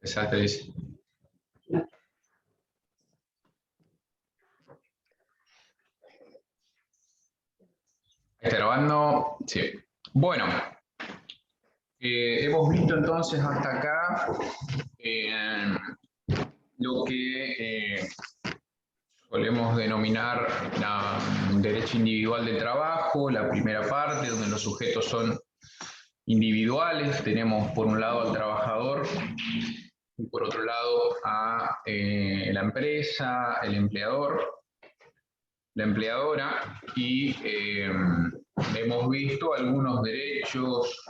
Exacto, dice. ¿Está grabando? Sí. Bueno, hemos visto entonces hasta acá lo que solemos denominar derecho individual del trabajo, la primera parte, donde los sujetos son individuales. Tenemos por un lado al trabajador y por otro lado a la empresa, el empleador, la empleadora, y hemos visto algunos derechos,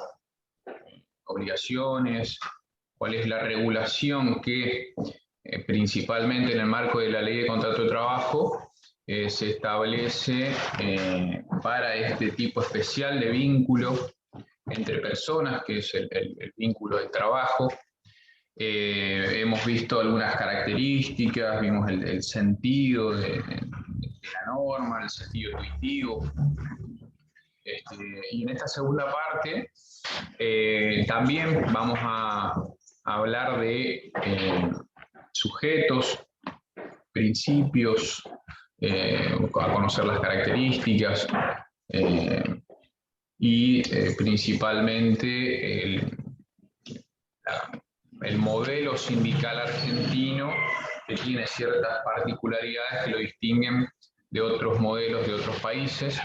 obligaciones, cuál es la regulación que principalmente en el marco de la Ley de Contrato de Trabajo se establece para este tipo especial de vínculo entre personas, que es el vínculo de trabajo. Hemos visto algunas características, vimos el sentido de la norma, el sentido intuitivo. Y en esta segunda parte también vamos a hablar de sujetos, principios, a conocer las características y principalmente el modelo sindical argentino, que tiene ciertas particularidades que lo distinguen de otros modelos de otros países.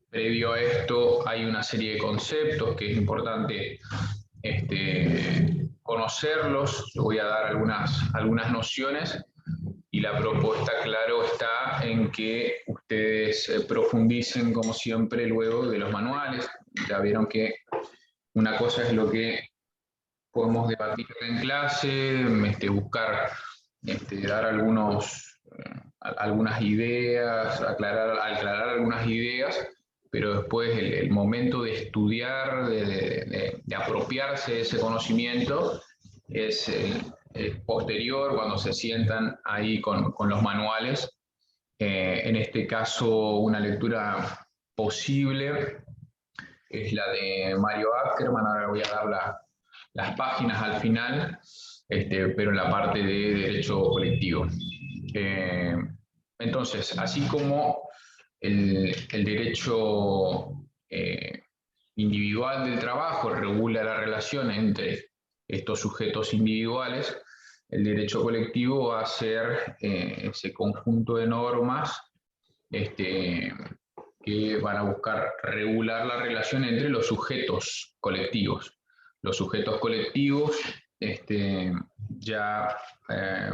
Previo a esto hay una serie de conceptos que es importante conocerlos. Yo voy a dar algunas nociones y la propuesta, claro, está en que ustedes profundicen, como siempre, luego de los manuales. Ya vieron que una cosa es lo que podemos debatir en clase, buscar dar algunas ideas, aclarar algunas ideas, pero después el momento de estudiar, de apropiarse de ese conocimiento, es posterior, cuando se sientan ahí con los manuales. En este caso, una lectura posible es la de Mario Ackerman. Ahora voy a dar las páginas al final, pero en la parte de derecho colectivo. Entonces, así como el derecho individual del trabajo regula la relación entre estos sujetos individuales, el derecho colectivo va a ser ese conjunto de normas que van a buscar regular la relación entre los sujetos colectivos. Los sujetos colectivos ya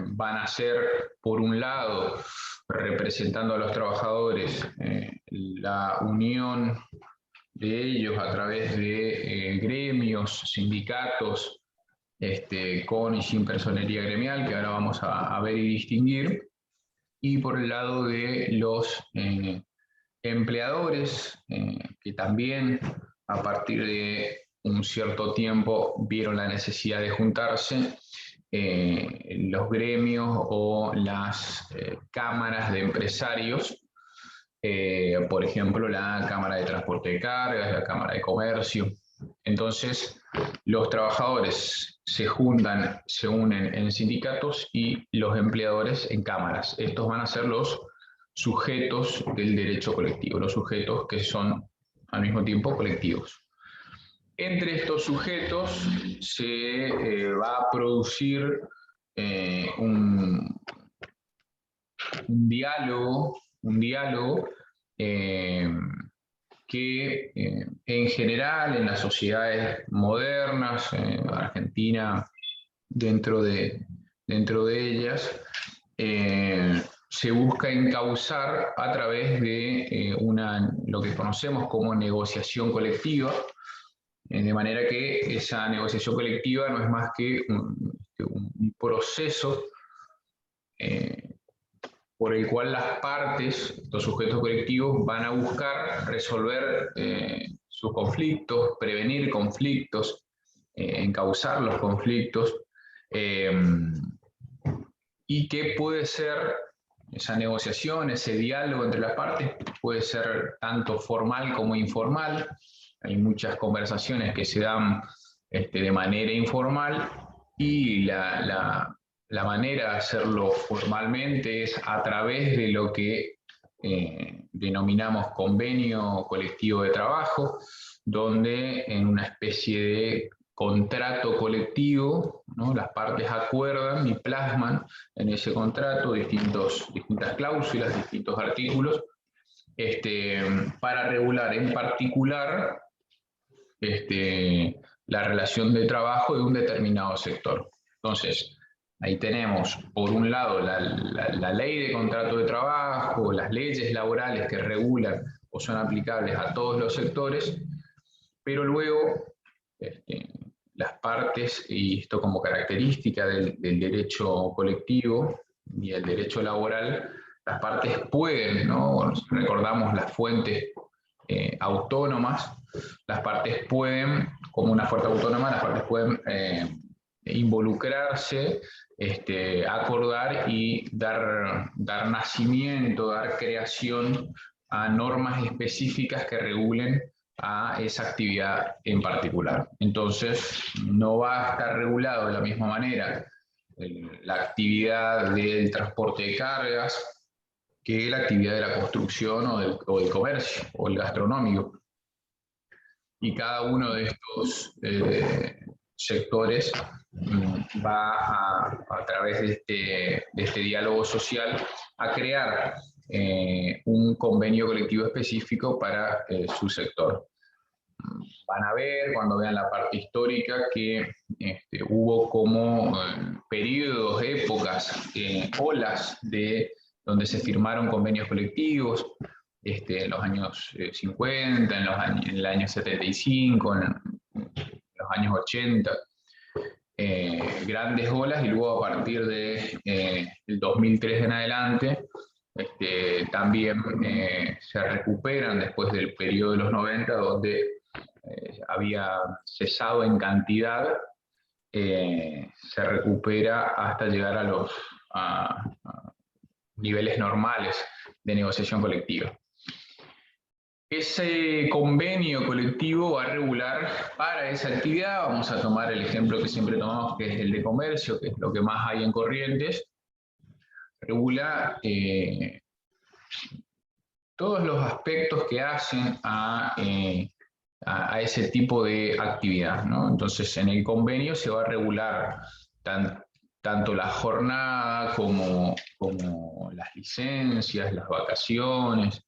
van a ser, por un lado, representando a los trabajadores, la unión de ellos a través de gremios, sindicatos, con y sin personería gremial, que ahora vamos a ver y distinguir, y por el lado de los empleadores, que también a partir de un cierto tiempo vieron la necesidad de juntarse, los gremios o las cámaras de empresarios, por ejemplo, la Cámara de Transporte de Cargas, la Cámara de Comercio. Entonces, los trabajadores se juntan, se unen en sindicatos y los empleadores en cámaras. Estos van a ser los sujetos del derecho colectivo, los sujetos que son al mismo tiempo colectivos. Entre estos sujetos se va a producir un diálogo que en general en las sociedades modernas, Argentina dentro de ellas, se busca encauzar a través de lo que conocemos como negociación colectiva, de manera que esa negociación colectiva no es más que un proceso por el cual las partes, los sujetos colectivos, van a buscar resolver sus conflictos, prevenir conflictos, encauzar los conflictos, y que puede ser esa negociación, ese diálogo entre las partes, puede ser tanto formal como informal. Hay muchas conversaciones que se dan de manera informal, y la manera de hacerlo formalmente es a través de lo que denominamos convenio colectivo de trabajo, donde en una especie de contrato colectivo, ¿no?, las partes acuerdan y plasman en ese contrato distintas cláusulas, distintos artículos, para regular en particular la relación de trabajo de un determinado sector. Entonces, ahí tenemos, por un lado, la ley de contrato de trabajo, las leyes laborales que regulan o son aplicables a todos los sectores, pero luego las partes, y esto como característica del derecho colectivo y el derecho laboral, las partes pueden, ¿no? Recordamos las fuentes autónomas, las partes pueden, como una fuente autónoma, las partes pueden involucrarse, acordar y dar nacimiento, dar creación a normas específicas que regulen a esa actividad en particular. Entonces, no va a estar regulado de la misma manera la actividad del transporte de cargas que la actividad de la construcción o del comercio o el gastronómico. Y cada uno de estos sectores va a través de este diálogo social a crear un convenio colectivo específico para su sector. Van a ver, cuando vean la parte histórica, que hubo como periodos, épocas, olas donde se firmaron convenios colectivos, en los años 50, en el año 75, en los años 80, grandes olas, y luego a partir de el 2003 en adelante, también se recuperan después del periodo de los 90, donde había cesado en cantidad, se recupera hasta llegar a niveles normales de negociación colectiva. Ese convenio colectivo va a regular para esa actividad. Vamos a tomar el ejemplo que siempre tomamos, que es el de comercio, que es lo que más hay en Corrientes. Regula todos los aspectos que hacen a ese tipo de actividad, ¿no? Entonces, en el convenio se va a regular tanto la jornada como las licencias, las vacaciones,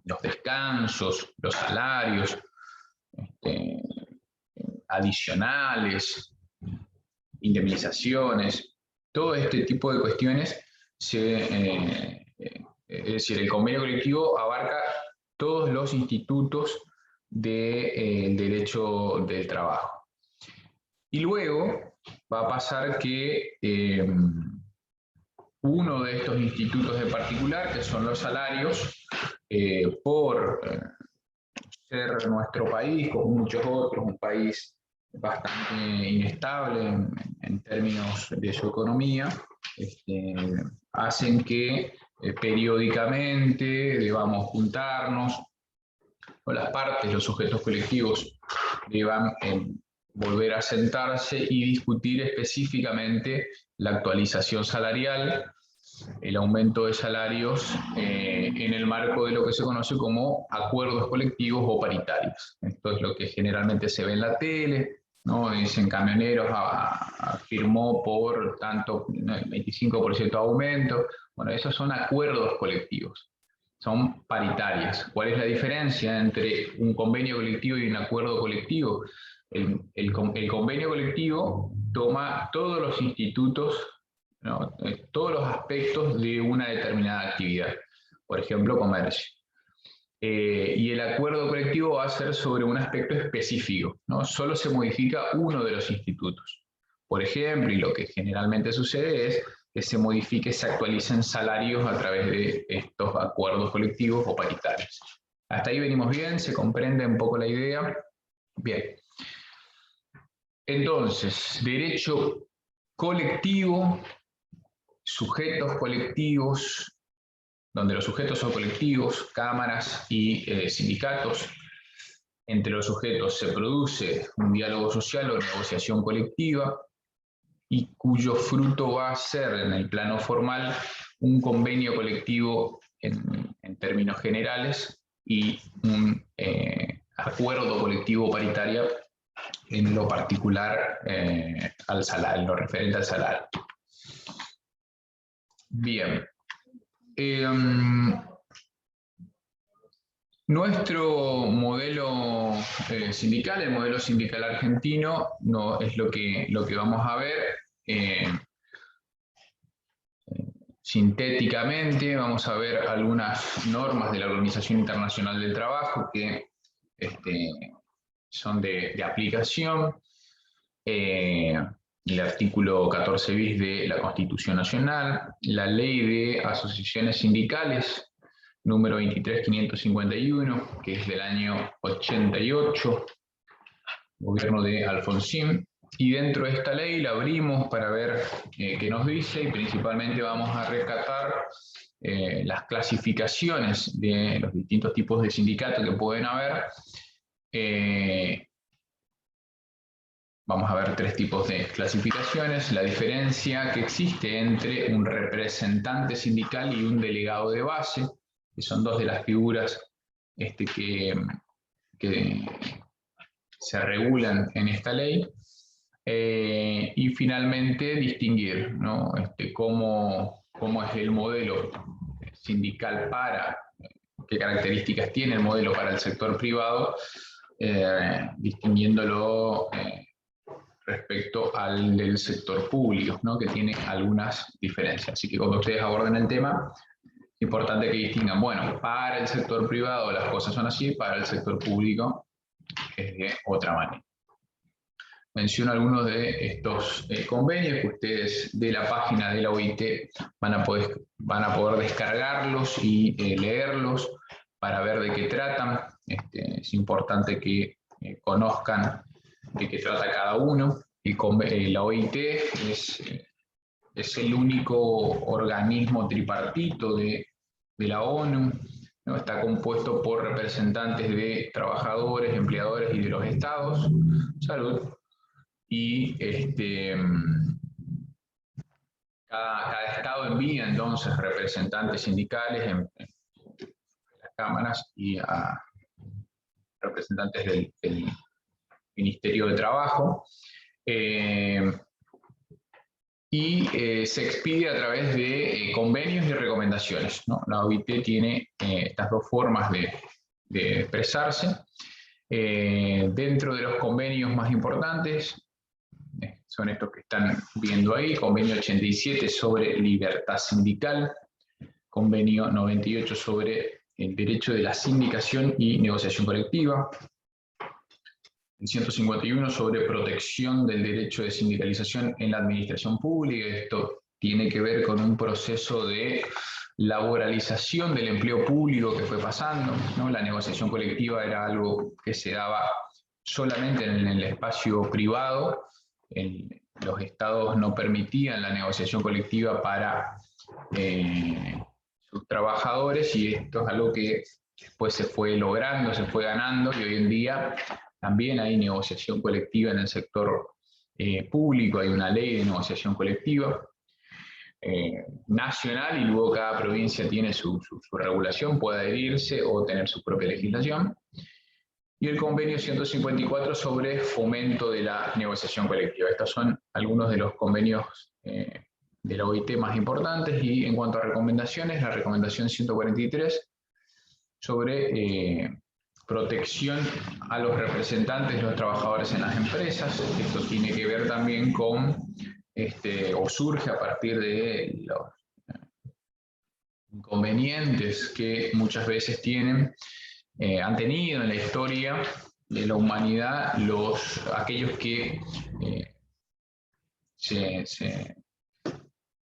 los descansos, los salarios adicionales, indemnizaciones, todo este tipo de cuestiones. Es decir, el convenio colectivo abarca todos los institutos del derecho del trabajo. Y luego va a pasar que uno de estos institutos en particular, que son los salarios, por ser nuestro país, como muchos otros, un país bastante inestable en términos de su economía, hacen que periódicamente debamos juntarnos, o las partes, los sujetos colectivos, deban volver a sentarse y discutir específicamente la actualización salarial, el aumento de salarios en el marco de lo que se conoce como acuerdos colectivos o paritarios. Esto es lo que generalmente se ve en la tele, ¿no? Dicen Camioneros firmó por tanto 25% de aumento. Bueno, esos son acuerdos colectivos, son paritarias. ¿Cuál es la diferencia entre un convenio colectivo y un acuerdo colectivo? El convenio colectivo toma todos los institutos, ¿no?, todos los aspectos de una determinada actividad, por ejemplo, comercio. Y el acuerdo colectivo va a ser sobre un aspecto específico, ¿no? Solo se modifica uno de los institutos. Por ejemplo, y lo que generalmente sucede es que se modifique, se actualicen salarios a través de estos acuerdos colectivos o paritarios. Hasta ahí venimos bien, se comprende un poco la idea. Bien. Entonces, derecho colectivo, sujetos colectivos, donde los sujetos son colectivos, cámaras y sindicatos. entre los sujetos se produce un diálogo social o negociación colectiva, y cuyo fruto va a ser, en el plano formal, un convenio colectivo en términos generales y un acuerdo colectivo paritario en lo particular al salario, en lo referente al salario. Bien. Nuestro modelo sindical, el modelo sindical argentino, no es lo que vamos a ver. Sintéticamente, vamos a ver algunas normas de la Organización Internacional del Trabajo que son de aplicación. El artículo 14 bis de la Constitución Nacional, la Ley de Asociaciones Sindicales, número 23551, que es del año 88, gobierno de Alfonsín, y dentro de esta ley la abrimos para ver qué nos dice, y principalmente vamos a rescatar las clasificaciones de los distintos tipos de sindicatos que pueden haber. Vamos a ver 3 tipos de clasificaciones, la diferencia que existe entre un representante sindical y un delegado de base, que son 2 de las figuras que se regulan en esta ley, y finalmente distinguir, ¿no? Cómo es el modelo sindical qué características tiene el modelo para el sector privado, distinguiéndolo respecto al del sector público, ¿no? Que tiene algunas diferencias. Así que cuando ustedes aborden el tema, es importante que distingan, bueno, para el sector privado las cosas son así, para el sector público es de otra manera. Menciono algunos de estos convenios que ustedes de la página de la OIT van a poder descargarlos y leerlos para ver de qué tratan. Es importante que conozcan de qué trata cada uno. La OIT es el único organismo tripartito de la ONU, ¿no? Está compuesto por representantes de trabajadores, empleadores y de los estados. Salud. Y cada estado envía entonces representantes sindicales en las cámaras y a representantes del Ministerio de Trabajo, y se expide a través de convenios y recomendaciones, ¿no? La OIT tiene estas 2 formas de expresarse. Dentro de los convenios más importantes, son estos que están viendo ahí: convenio 87 sobre libertad sindical, convenio 98 sobre el derecho de la sindicación y negociación colectiva, el 151 sobre protección del derecho de sindicalización en la administración pública. Esto tiene que ver con un proceso de laboralización del empleo público que fue pasando, ¿no? La negociación colectiva era algo que se daba solamente en el espacio privado. Los estados no permitían la negociación colectiva para sus trabajadores, y esto es algo que después se fue logrando, se fue ganando, y hoy en día también hay negociación colectiva en el sector público. Hay una ley de negociación colectiva nacional, y luego cada provincia tiene su regulación, puede adherirse o tener su propia legislación. Y el convenio 154 sobre fomento de la negociación colectiva. Estos son algunos de los convenios de la OIT más importantes. Y en cuanto a recomendaciones, la recomendación 143 sobre protección a los representantes de los trabajadores en las empresas. Esto tiene que ver también con, o surge a partir de los inconvenientes que muchas veces han tenido en la historia de la humanidad aquellos que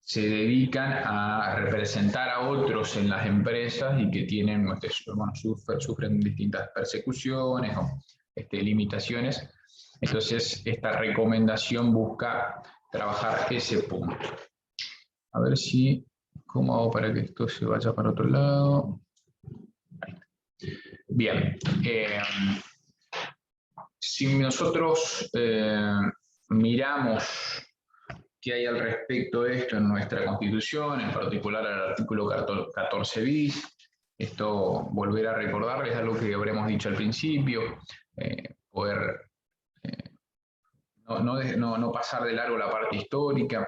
se dedican a representar a otros en las empresas y que tienen, sufren distintas persecuciones o limitaciones. Entonces, esta recomendación busca trabajar ese punto. A ver cómo hago para que esto se vaya para otro lado. Bien. Si nosotros miramos qué hay al respecto de esto en nuestra Constitución, en particular al artículo 14 bis, esto, volver a recordarles algo que habremos dicho al principio, poder no pasar de largo la parte histórica,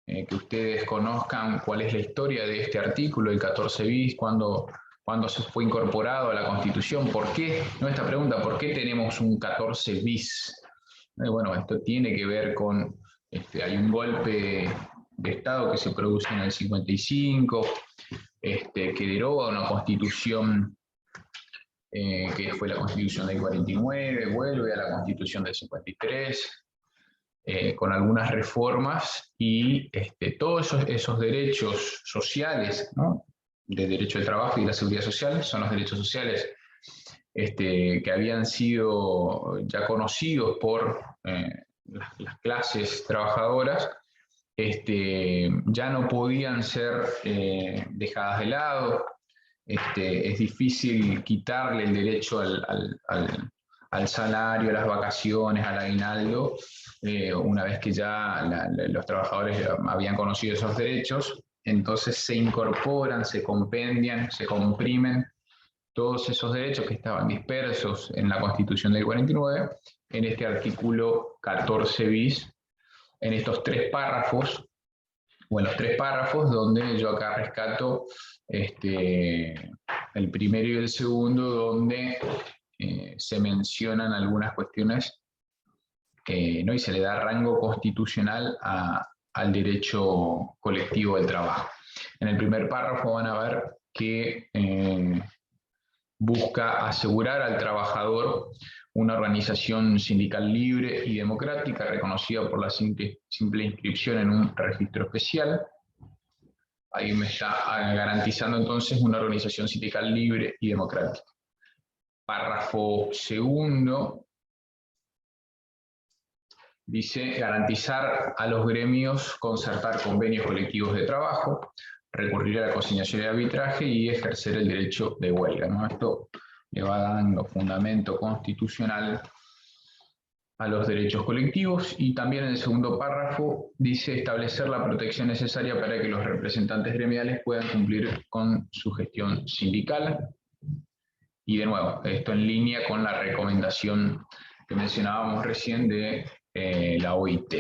que ustedes conozcan cuál es la historia de este artículo, el 14 bis, cuándo se fue incorporado a la Constitución, ¿por qué? No, esta pregunta, ¿por qué tenemos un 14 bis? Bueno, esto tiene que ver con, hay un golpe de Estado que se produce en el 55, que deroga una Constitución que fue la Constitución del 49, vuelve a la Constitución del 53, con algunas reformas y todos esos derechos sociales, ¿no? De derecho al trabajo y la seguridad social, son los derechos sociales que habían sido ya conocidos por las clases trabajadoras, ya no podían ser dejadas de lado. Es difícil quitarle el derecho al salario, a las vacaciones, al aguinaldo, una vez que ya los trabajadores habían conocido esos derechos. Entonces se incorporan, se compendian, se comprimen todos esos derechos que estaban dispersos en la Constitución del 49, en este artículo 14 bis, en estos tres párrafos, o en los tres párrafos, donde yo acá rescato el primero y el segundo, donde se mencionan algunas cuestiones, ¿no? Y se le da rango constitucional al derecho colectivo del trabajo. En el primer párrafo van a ver que busca asegurar al trabajador una organización sindical libre y democrática reconocida por la simple inscripción en un registro especial. Ahí me está garantizando entonces una organización sindical libre y democrática. Párrafo segundo dice garantizar a los gremios concertar convenios colectivos de trabajo, recurrir a la conciliación y arbitraje y ejercer el derecho de huelga, ¿no? Esto le va dando fundamento constitucional a los derechos colectivos. Y también en el segundo párrafo dice establecer la protección necesaria para que los representantes gremiales puedan cumplir con su gestión sindical. Y de nuevo, esto en línea con la recomendación que mencionábamos recién de la OIT.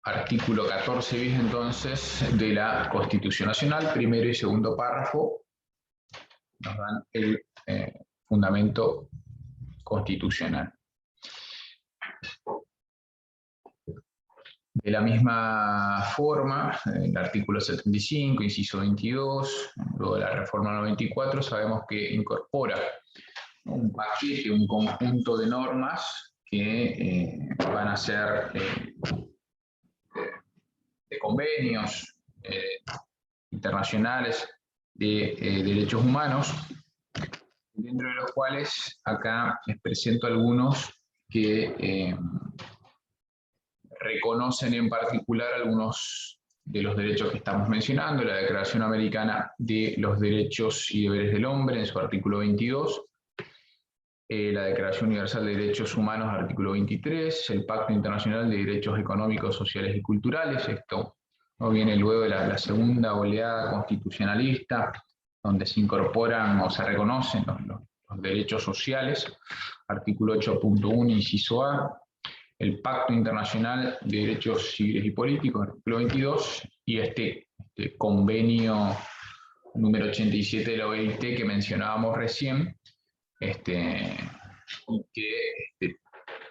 Artículo 14 bis entonces de la Constitución Nacional, primero y segundo párrafo, nos dan el fundamento constitucional. De la misma forma, el artículo 75, inciso 22, luego de la reforma 94, sabemos que incorpora un paquete, un conjunto de normas que van a ser de convenios internacionales de derechos humanos, dentro de los cuales acá les presento algunos que reconocen en particular algunos de los derechos que estamos mencionando: la Declaración Americana de los Derechos y Deberes del Hombre en su artículo 22, la Declaración Universal de Derechos Humanos, artículo 23, el Pacto Internacional de Derechos Económicos, Sociales y Culturales. Esto no viene luego de la segunda oleada constitucionalista, donde se incorporan o se reconocen los derechos sociales, artículo 8.1, inciso A, el Pacto Internacional de Derechos Civiles y Políticos, artículo 22, y este convenio número 87 de la OIT que mencionábamos recién, que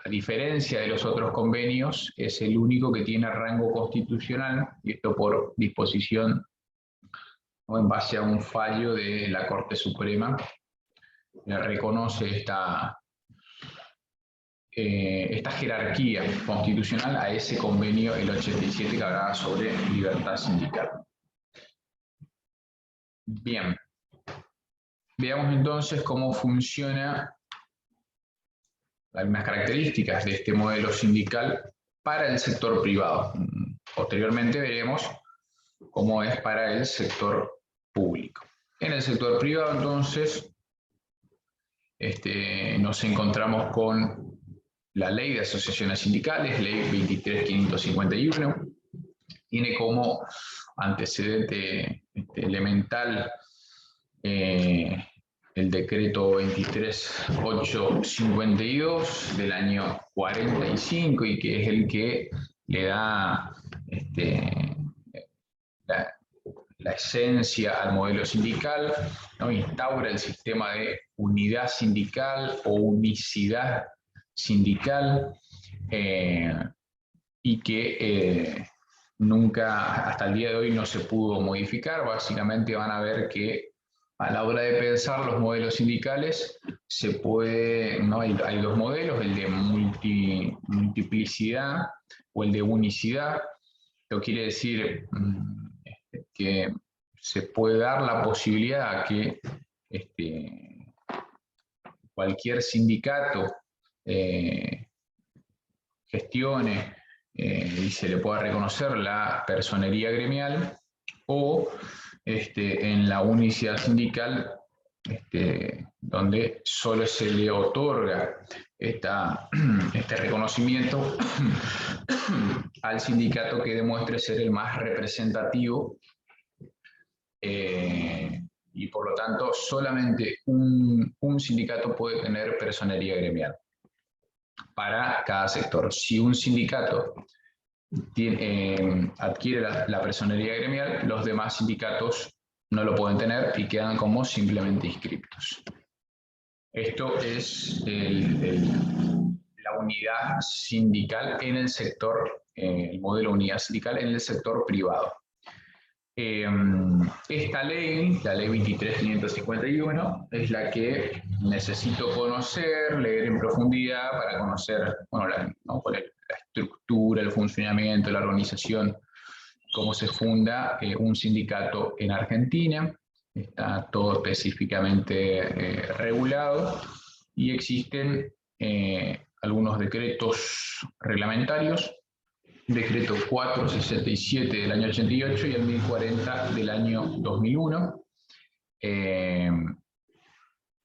a diferencia de los otros convenios es el único que tiene rango constitucional, y esto por disposición, ¿no?, en base a un fallo de la Corte Suprema, reconoce esta jerarquía constitucional a ese convenio, el 87, que hablaba sobre libertad sindical. Bien, veamos entonces cómo funciona algunas características de este modelo sindical para el sector privado. Posteriormente veremos cómo es para el sector público. En el sector privado, entonces, nos encontramos con la Ley de Asociaciones Sindicales, Ley 23.551, tiene como antecedente elemental el decreto 23.852 del año 45, y que es el que le da la esencia al modelo sindical, ¿no? Instaura el sistema de unidad sindical o unicidad sindical, y que nunca, hasta el día de hoy, no se pudo modificar. Básicamente van a ver que a la hora de pensar los modelos sindicales, se puede, ¿no? Hay dos modelos, el de multiplicidad o el de unicidad. Esto quiere decir que se puede dar la posibilidad a que cualquier sindicato gestione y se le pueda reconocer la personería gremial, o en la unicidad sindical, donde solo se le otorga este reconocimiento al sindicato que demuestre ser el más representativo, y por lo tanto solamente un sindicato puede tener personería gremial para cada sector. Si un sindicato adquiere la personería gremial, los demás sindicatos no lo pueden tener y quedan como simplemente inscriptos. Esto es la unidad sindical en el sector, el modelo de unidad sindical en el sector privado. Esta ley, la ley 23.551, es la que necesito conocer, leer en profundidad para conocer, bueno, la estructura, el funcionamiento, la organización, cómo se funda un sindicato en Argentina. Está todo específicamente regulado, y existen algunos decretos reglamentarios: decreto 467 del año 88 y el 1040 del año 2001.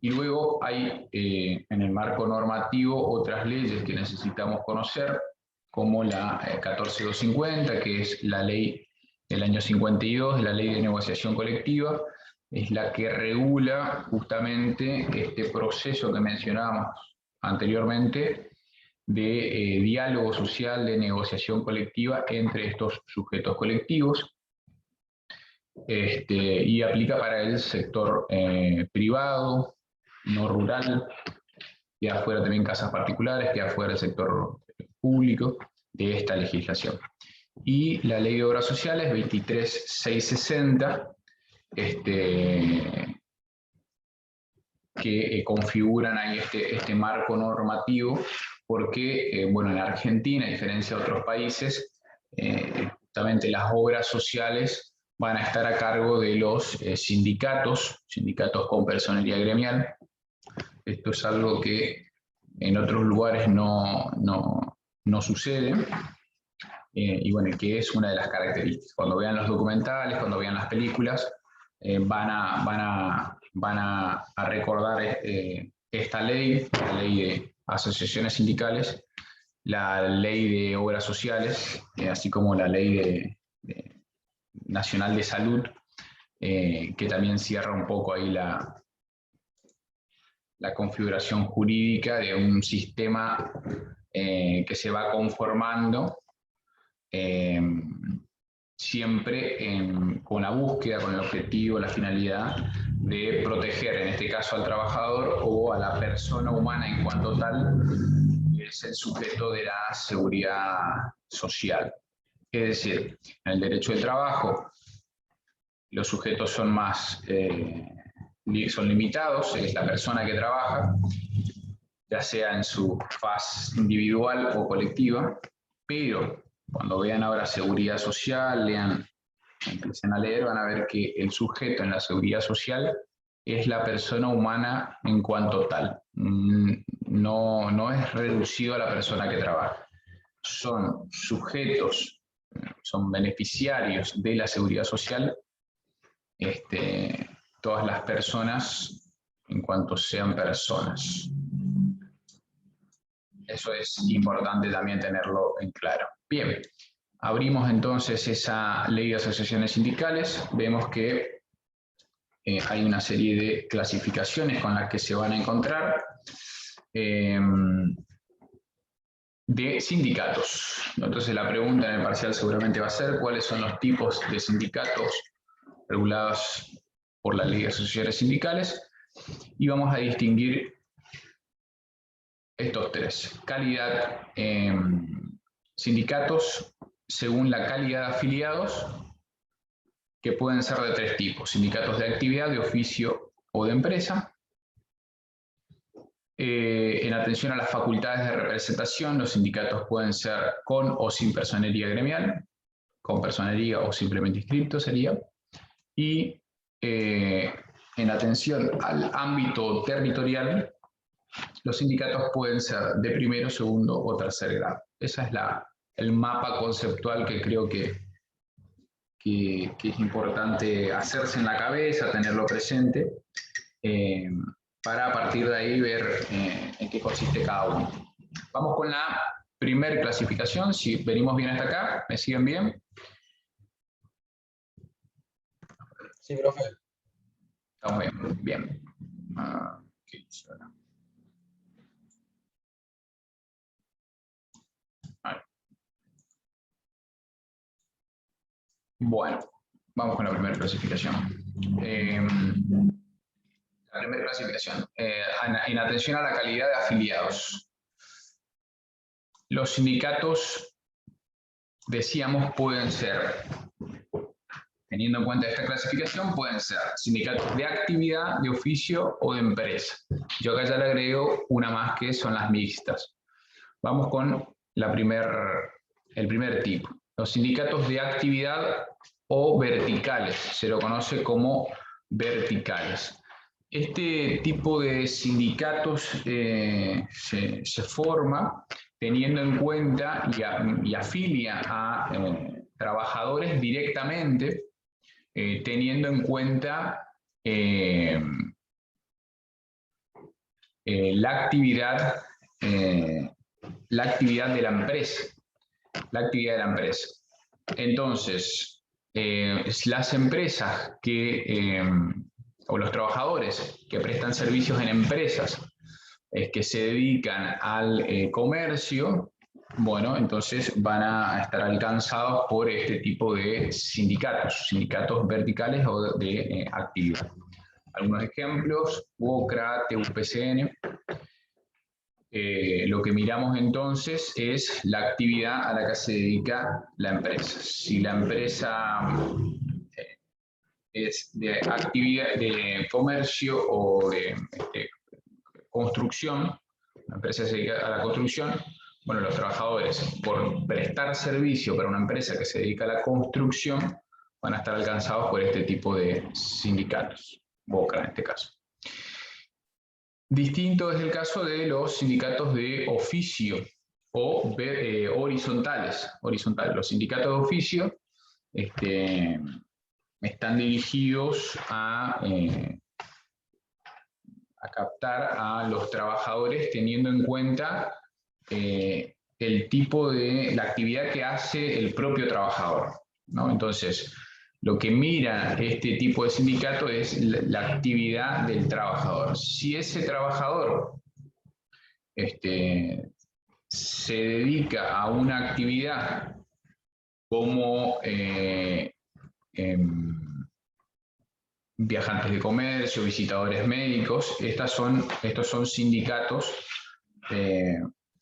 Y luego hay en el marco normativo otras leyes que necesitamos conocer, como la 14250, que es la ley del año 52, la ley de negociación colectiva. Es la que regula justamente este proceso que mencionábamos anteriormente de diálogo social, de negociación colectiva entre estos sujetos colectivos, y aplica para el sector privado, no rural, que afuera también casas particulares, que afuera el sector público de esta legislación. Y la Ley de Obras Sociales 23.660, que configuran ahí este marco normativo, porque, bueno, en Argentina, a diferencia de otros países, justamente las obras sociales van a estar a cargo de los sindicatos con personería gremial. Esto es algo que en otros lugares no sucede, y bueno, que es una de las características. Cuando vean los documentales, cuando vean las películas, van a recordar esta ley, la ley de asociaciones sindicales, la ley de obras sociales, así como la ley nacional de salud, que también cierra un poco ahí la configuración jurídica de un sistema que se va conformando, siempre con la búsqueda, con el objetivo, la finalidad de proteger, en este caso, al trabajador o a la persona humana en cuanto tal, que es el sujeto de la seguridad social. Es decir, en el derecho del trabajo, los sujetos son son limitados, es la persona que trabaja, ya sea en su faz individual o colectiva, pero cuando vean ahora seguridad social, empiecen a leer, van a ver que el sujeto en la seguridad social es la persona humana en cuanto tal. No es reducido a la persona que trabaja. Son sujetos, son beneficiarios de la seguridad social, todas las personas en cuanto sean personas. Eso es importante también tenerlo en claro. Bien, abrimos entonces esa ley de asociaciones sindicales. Vemos que hay una serie de clasificaciones con las que se van a encontrar de sindicatos. Entonces la pregunta en el parcial seguramente va a ser ¿cuáles son los tipos de sindicatos regulados por la ley de asociaciones sindicales? Y vamos a distinguir estos tres. Calidad, sindicatos según la calidad de afiliados, que pueden ser de tres tipos: sindicatos de actividad, de oficio o de empresa. En atención a las facultades de representación, los sindicatos pueden ser con o sin personería gremial, con personería o simplemente inscripto sería. Y en atención al ámbito territorial, los sindicatos pueden ser de primero, segundo o tercer grado. Ese es el mapa conceptual que creo que es importante hacerse en la cabeza, tenerlo presente, para a partir de ahí ver en qué consiste cada uno. Vamos con la primera clasificación. Si venimos bien hasta acá, ¿me siguen bien? Sí, profe. Estamos bien, bien. Bueno, vamos con la primera clasificación. La primera clasificación, en atención a la calidad de afiliados. Los sindicatos, decíamos, pueden ser, teniendo en cuenta esta clasificación, pueden ser sindicatos de actividad, de oficio o de empresa. Yo acá ya le agrego una más, que son las mixtas. Vamos con el primer tipo. Los sindicatos de actividad o verticales, se lo conoce como verticales. Este tipo de sindicatos se forma teniendo en cuenta y afilia a trabajadores directamente, teniendo en cuenta la actividad de la empresa. La actividad de la empresa. Entonces, las empresas o los trabajadores que prestan servicios en empresas que se dedican al comercio, bueno, entonces van a estar alcanzados por este tipo de sindicatos verticales o de actividad. Algunos ejemplos: UOCRA, TUPCN. Lo que miramos entonces es la actividad a la que se dedica la empresa. Si la empresa es de actividad de comercio o de construcción, la empresa se dedica a la construcción, bueno, los trabajadores, por prestar servicio para una empresa que se dedica a la construcción, van a estar alcanzados por este tipo de sindicatos, UOCRA en este caso. Distinto es el caso de los sindicatos de oficio o horizontales. Los sindicatos de oficio están dirigidos a captar a los trabajadores teniendo en cuenta el tipo de la actividad que hace el propio trabajador, ¿no? Entonces, lo que mira este tipo de sindicato es la actividad del trabajador. Si ese trabajador se dedica a una actividad como viajantes de comercio, visitadores médicos, estos son sindicatos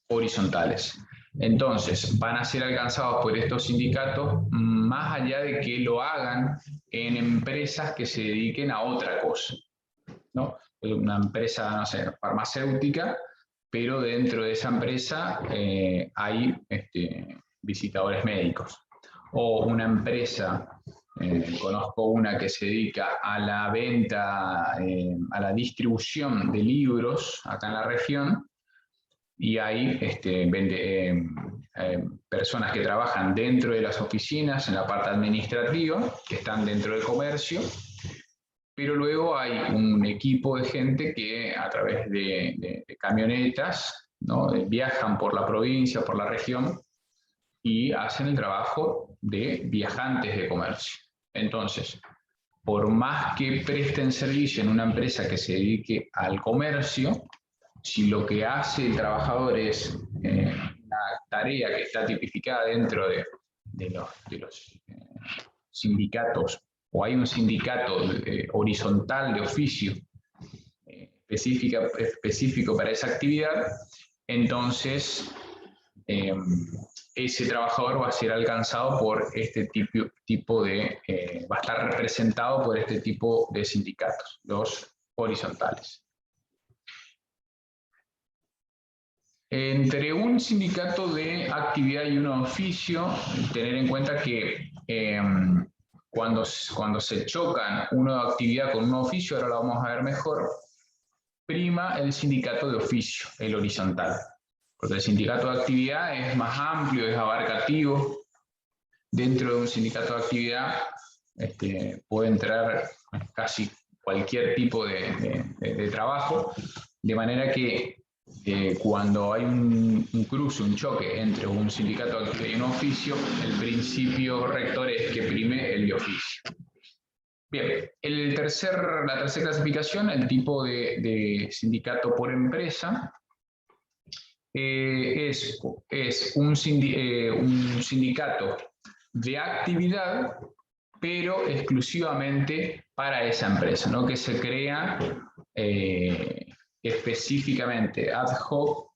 horizontales. Entonces, van a ser alcanzados por estos sindicatos más allá de que lo hagan en empresas que se dediquen a otra cosa, ¿no? Una empresa, no sé, farmacéutica, pero dentro de esa empresa hay visitadores médicos. O una empresa, conozco una que se dedica a la venta, a la distribución de libros acá en la región, y hay personas que trabajan dentro de las oficinas, en la parte administrativa, que están dentro del comercio, pero luego hay un equipo de gente que a través de camionetas, ¿no?, viajan por la provincia, por la región, y hacen el trabajo de viajantes de comercio. Entonces, por más que presten servicio en una empresa que se dedique al comercio, si lo que hace el trabajador es una tarea que está tipificada dentro de los sindicatos, o hay un sindicato horizontal de oficio específico para esa actividad, entonces ese trabajador va a ser alcanzado por este tipo de, va a estar representado por este tipo de sindicatos, los horizontales. Entre un sindicato de actividad y un oficio, tener en cuenta que cuando se chocan una actividad con un oficio, ahora lo vamos a ver mejor, prima el sindicato de oficio, el horizontal. Porque el sindicato de actividad es más amplio, es abarcativo. Dentro de un sindicato de actividad puede entrar casi cualquier tipo de trabajo, de manera que cuando hay un cruce, un choque entre un sindicato de actividad y un oficio, el principio rector es que prime el de oficio. Bien, la tercera clasificación, el tipo de sindicato por empresa, es un sindicato de actividad, pero exclusivamente para esa empresa, ¿no?, que se crea específicamente ad hoc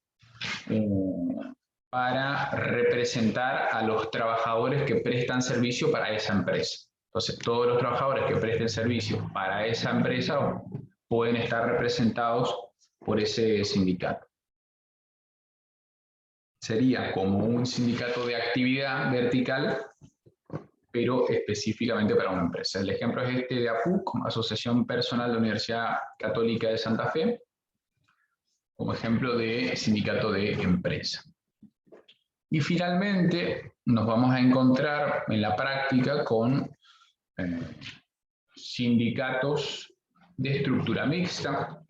para representar a los trabajadores que prestan servicio para esa empresa. Entonces, todos los trabajadores que presten servicio para esa empresa pueden estar representados por ese sindicato. Sería como un sindicato de actividad vertical, pero específicamente para una empresa. El ejemplo es este de APUC, Asociación Personal de la Universidad Católica de Santa Fe, como ejemplo de sindicato de empresa. Y finalmente nos vamos a encontrar en la práctica con sindicatos de estructura mixta,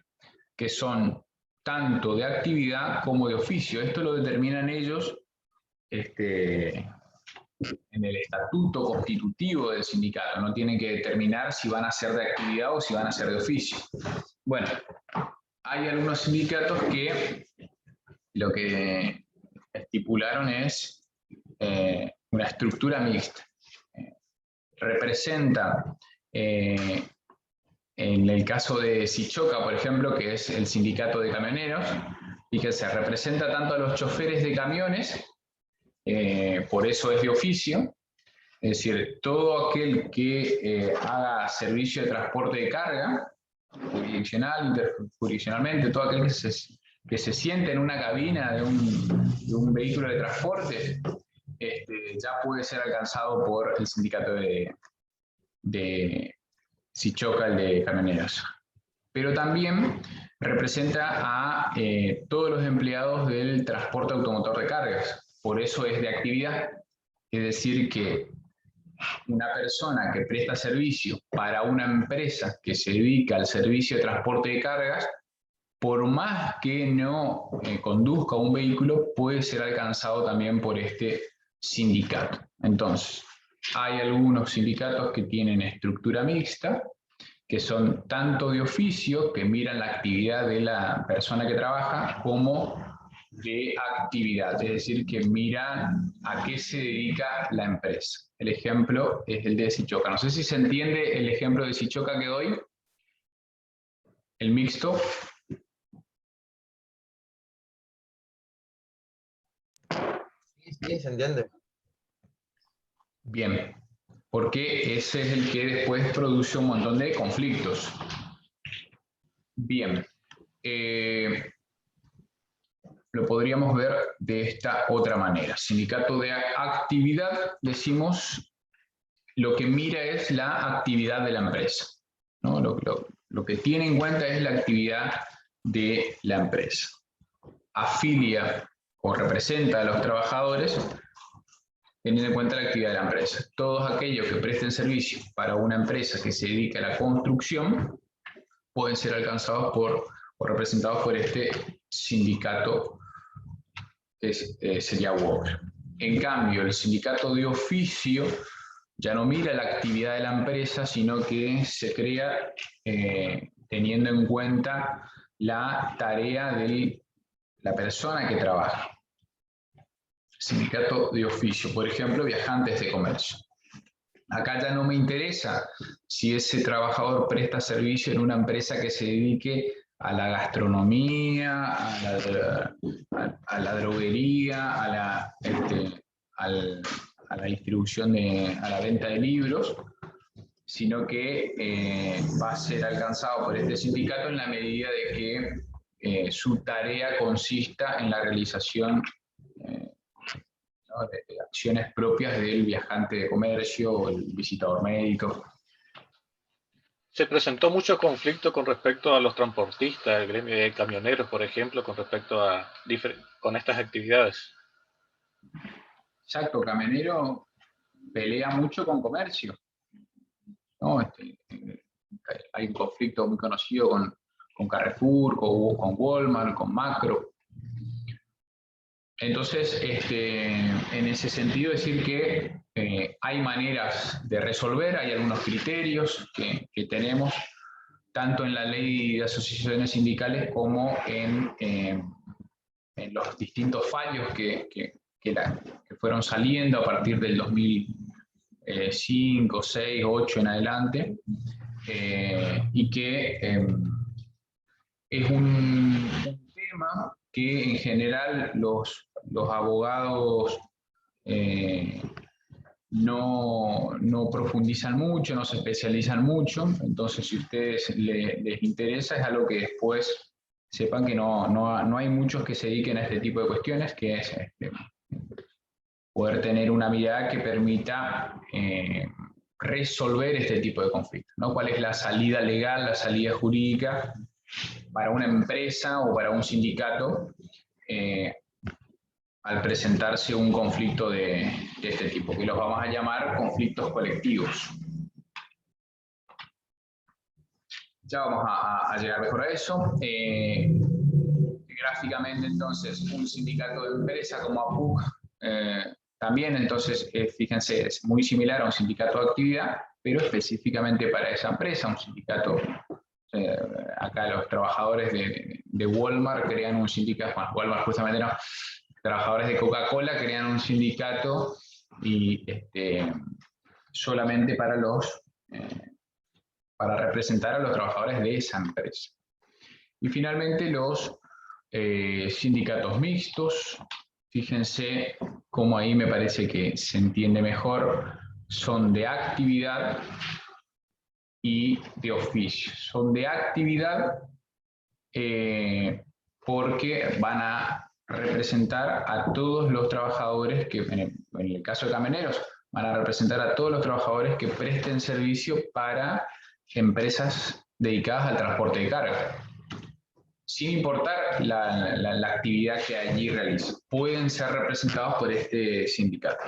que son tanto de actividad como de oficio. Esto lo determinan ellos en el estatuto constitutivo del sindicato. No tienen que determinar si van a ser de actividad o si van a ser de oficio. Bueno, hay algunos sindicatos que lo que estipularon es una estructura mixta. Representa, en el caso de Sichoca, por ejemplo, que es el sindicato de camioneros, y que se representa tanto a los choferes de camiones, por eso es de oficio, es decir, todo aquel que haga servicio de transporte de carga, jurisdiccional, interjurisdiccionalmente, todo aquel que se siente en una cabina de un vehículo de transporte, ya puede ser alcanzado por el sindicato de Sichoca, el de camioneros. Pero también representa a todos los empleados del transporte automotor de cargas. Por eso es de actividad. Es decir, que una persona que presta servicio para una empresa que se dedica al servicio de transporte de cargas, por más que no conduzca un vehículo, puede ser alcanzado también por este sindicato. Entonces, hay algunos sindicatos que tienen estructura mixta, que son tanto de oficio, que miran la actividad de la persona que trabaja, como de actividad, es decir, que miran a qué se dedica la empresa. El ejemplo es el de Sichoca. No sé si se entiende el ejemplo de Sichoca que doy. El mixto. Sí, se entiende. Bien, porque ese es el que después produce un montón de conflictos. Bien, lo podríamos ver de esta otra manera. Sindicato de actividad, decimos, lo que mira es la actividad de la empresa, ¿no? Lo que tiene en cuenta es la actividad de la empresa. Afilia o representa a los trabajadores teniendo en cuenta la actividad de la empresa. Todos aquellos que presten servicio para una empresa que se dedica a la construcción pueden ser alcanzados o representados por este sindicato que sería WOCR. En cambio, el sindicato de oficio ya no mira la actividad de la empresa, sino que se crea teniendo en cuenta la tarea de la persona que trabaja. Sindicato de oficio, por ejemplo, viajantes de comercio. Acá ya no me interesa si ese trabajador presta servicio en una empresa que se dedique a la gastronomía, a la droguería, a la distribución, a la venta de libros, sino que va a ser alcanzado por este sindicato en la medida de que su tarea consista en la realización ¿no? de acciones propias del viajante de comercio o el visitador médico. Se presentó mucho conflicto con respecto a los transportistas, el gremio de camioneros, por ejemplo, con respecto a con estas actividades. Exacto, camionero pelea mucho con comercio, ¿no? Hay un conflicto muy conocido con Carrefour, con Walmart, con Macro. Entonces, en ese sentido, decir que hay maneras de resolver, hay algunos criterios que tenemos, tanto en la ley de asociaciones sindicales como en los distintos fallos que fueron saliendo a partir del 2005, 6, 8 en adelante, y que es un tema que en general los abogados no profundizan mucho, no se especializan mucho. Entonces, si a ustedes les interesa, es algo que después sepan que no hay muchos que se dediquen a este tipo de cuestiones, que es poder tener una mirada que permita resolver este tipo de conflictos, ¿no? ¿Cuál es la salida legal, la salida jurídica para una empresa o para un sindicato al presentarse un conflicto de este tipo, que los vamos a llamar conflictos colectivos? Ya vamos a llegar mejor a eso. Gráficamente, entonces, un sindicato de empresa como APUC, también, entonces, fíjense, es muy similar a un sindicato de actividad, pero específicamente para esa empresa, un sindicato. Acá los trabajadores de Walmart crean un sindicato, bueno, Walmart justamente no, trabajadores de Coca-Cola crean un sindicato y solamente para representar a los trabajadores de esa empresa. Y finalmente los sindicatos mixtos, fíjense cómo ahí me parece que se entiende mejor, son de actividad y de oficio. Son de actividad porque van a representar a todos los trabajadores que, en el caso de camioneros, van a representar a todos los trabajadores que presten servicio para empresas dedicadas al transporte de carga, sin importar la actividad que allí realizan. Pueden ser representados por este sindicato.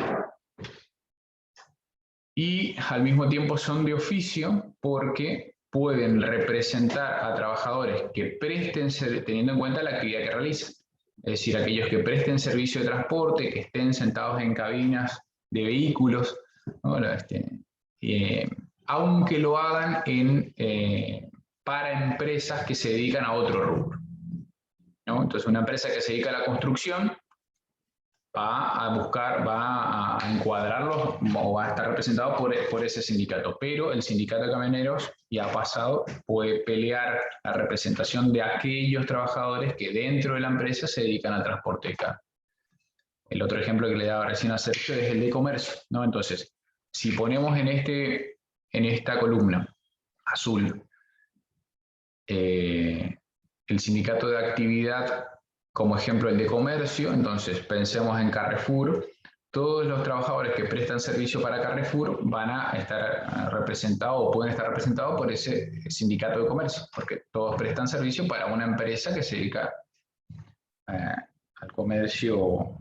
Y al mismo tiempo son de oficio porque pueden representar a trabajadores que presten, teniendo en cuenta la actividad que realizan. Es decir, aquellos que presten servicio de transporte, que estén sentados en cabinas de vehículos, ¿no? Aunque lo hagan para empresas que se dedican a otro rubro, ¿no? Entonces, una empresa que se dedica a la construcción va a encuadrarlos o va a estar representado por ese sindicato, pero el sindicato de camioneros, ya ha pasado, puede pelear la representación de aquellos trabajadores que dentro de la empresa se dedican al transporte de carga. El otro ejemplo que le daba recién a Sergio es el de comercio, ¿no? Entonces, si ponemos en esta columna azul el sindicato de actividad como ejemplo el de comercio, entonces pensemos en Carrefour. Todos los trabajadores que prestan servicio para Carrefour van a estar representados o pueden estar representados por ese sindicato de comercio, porque todos prestan servicio para una empresa que se dedica al comercio.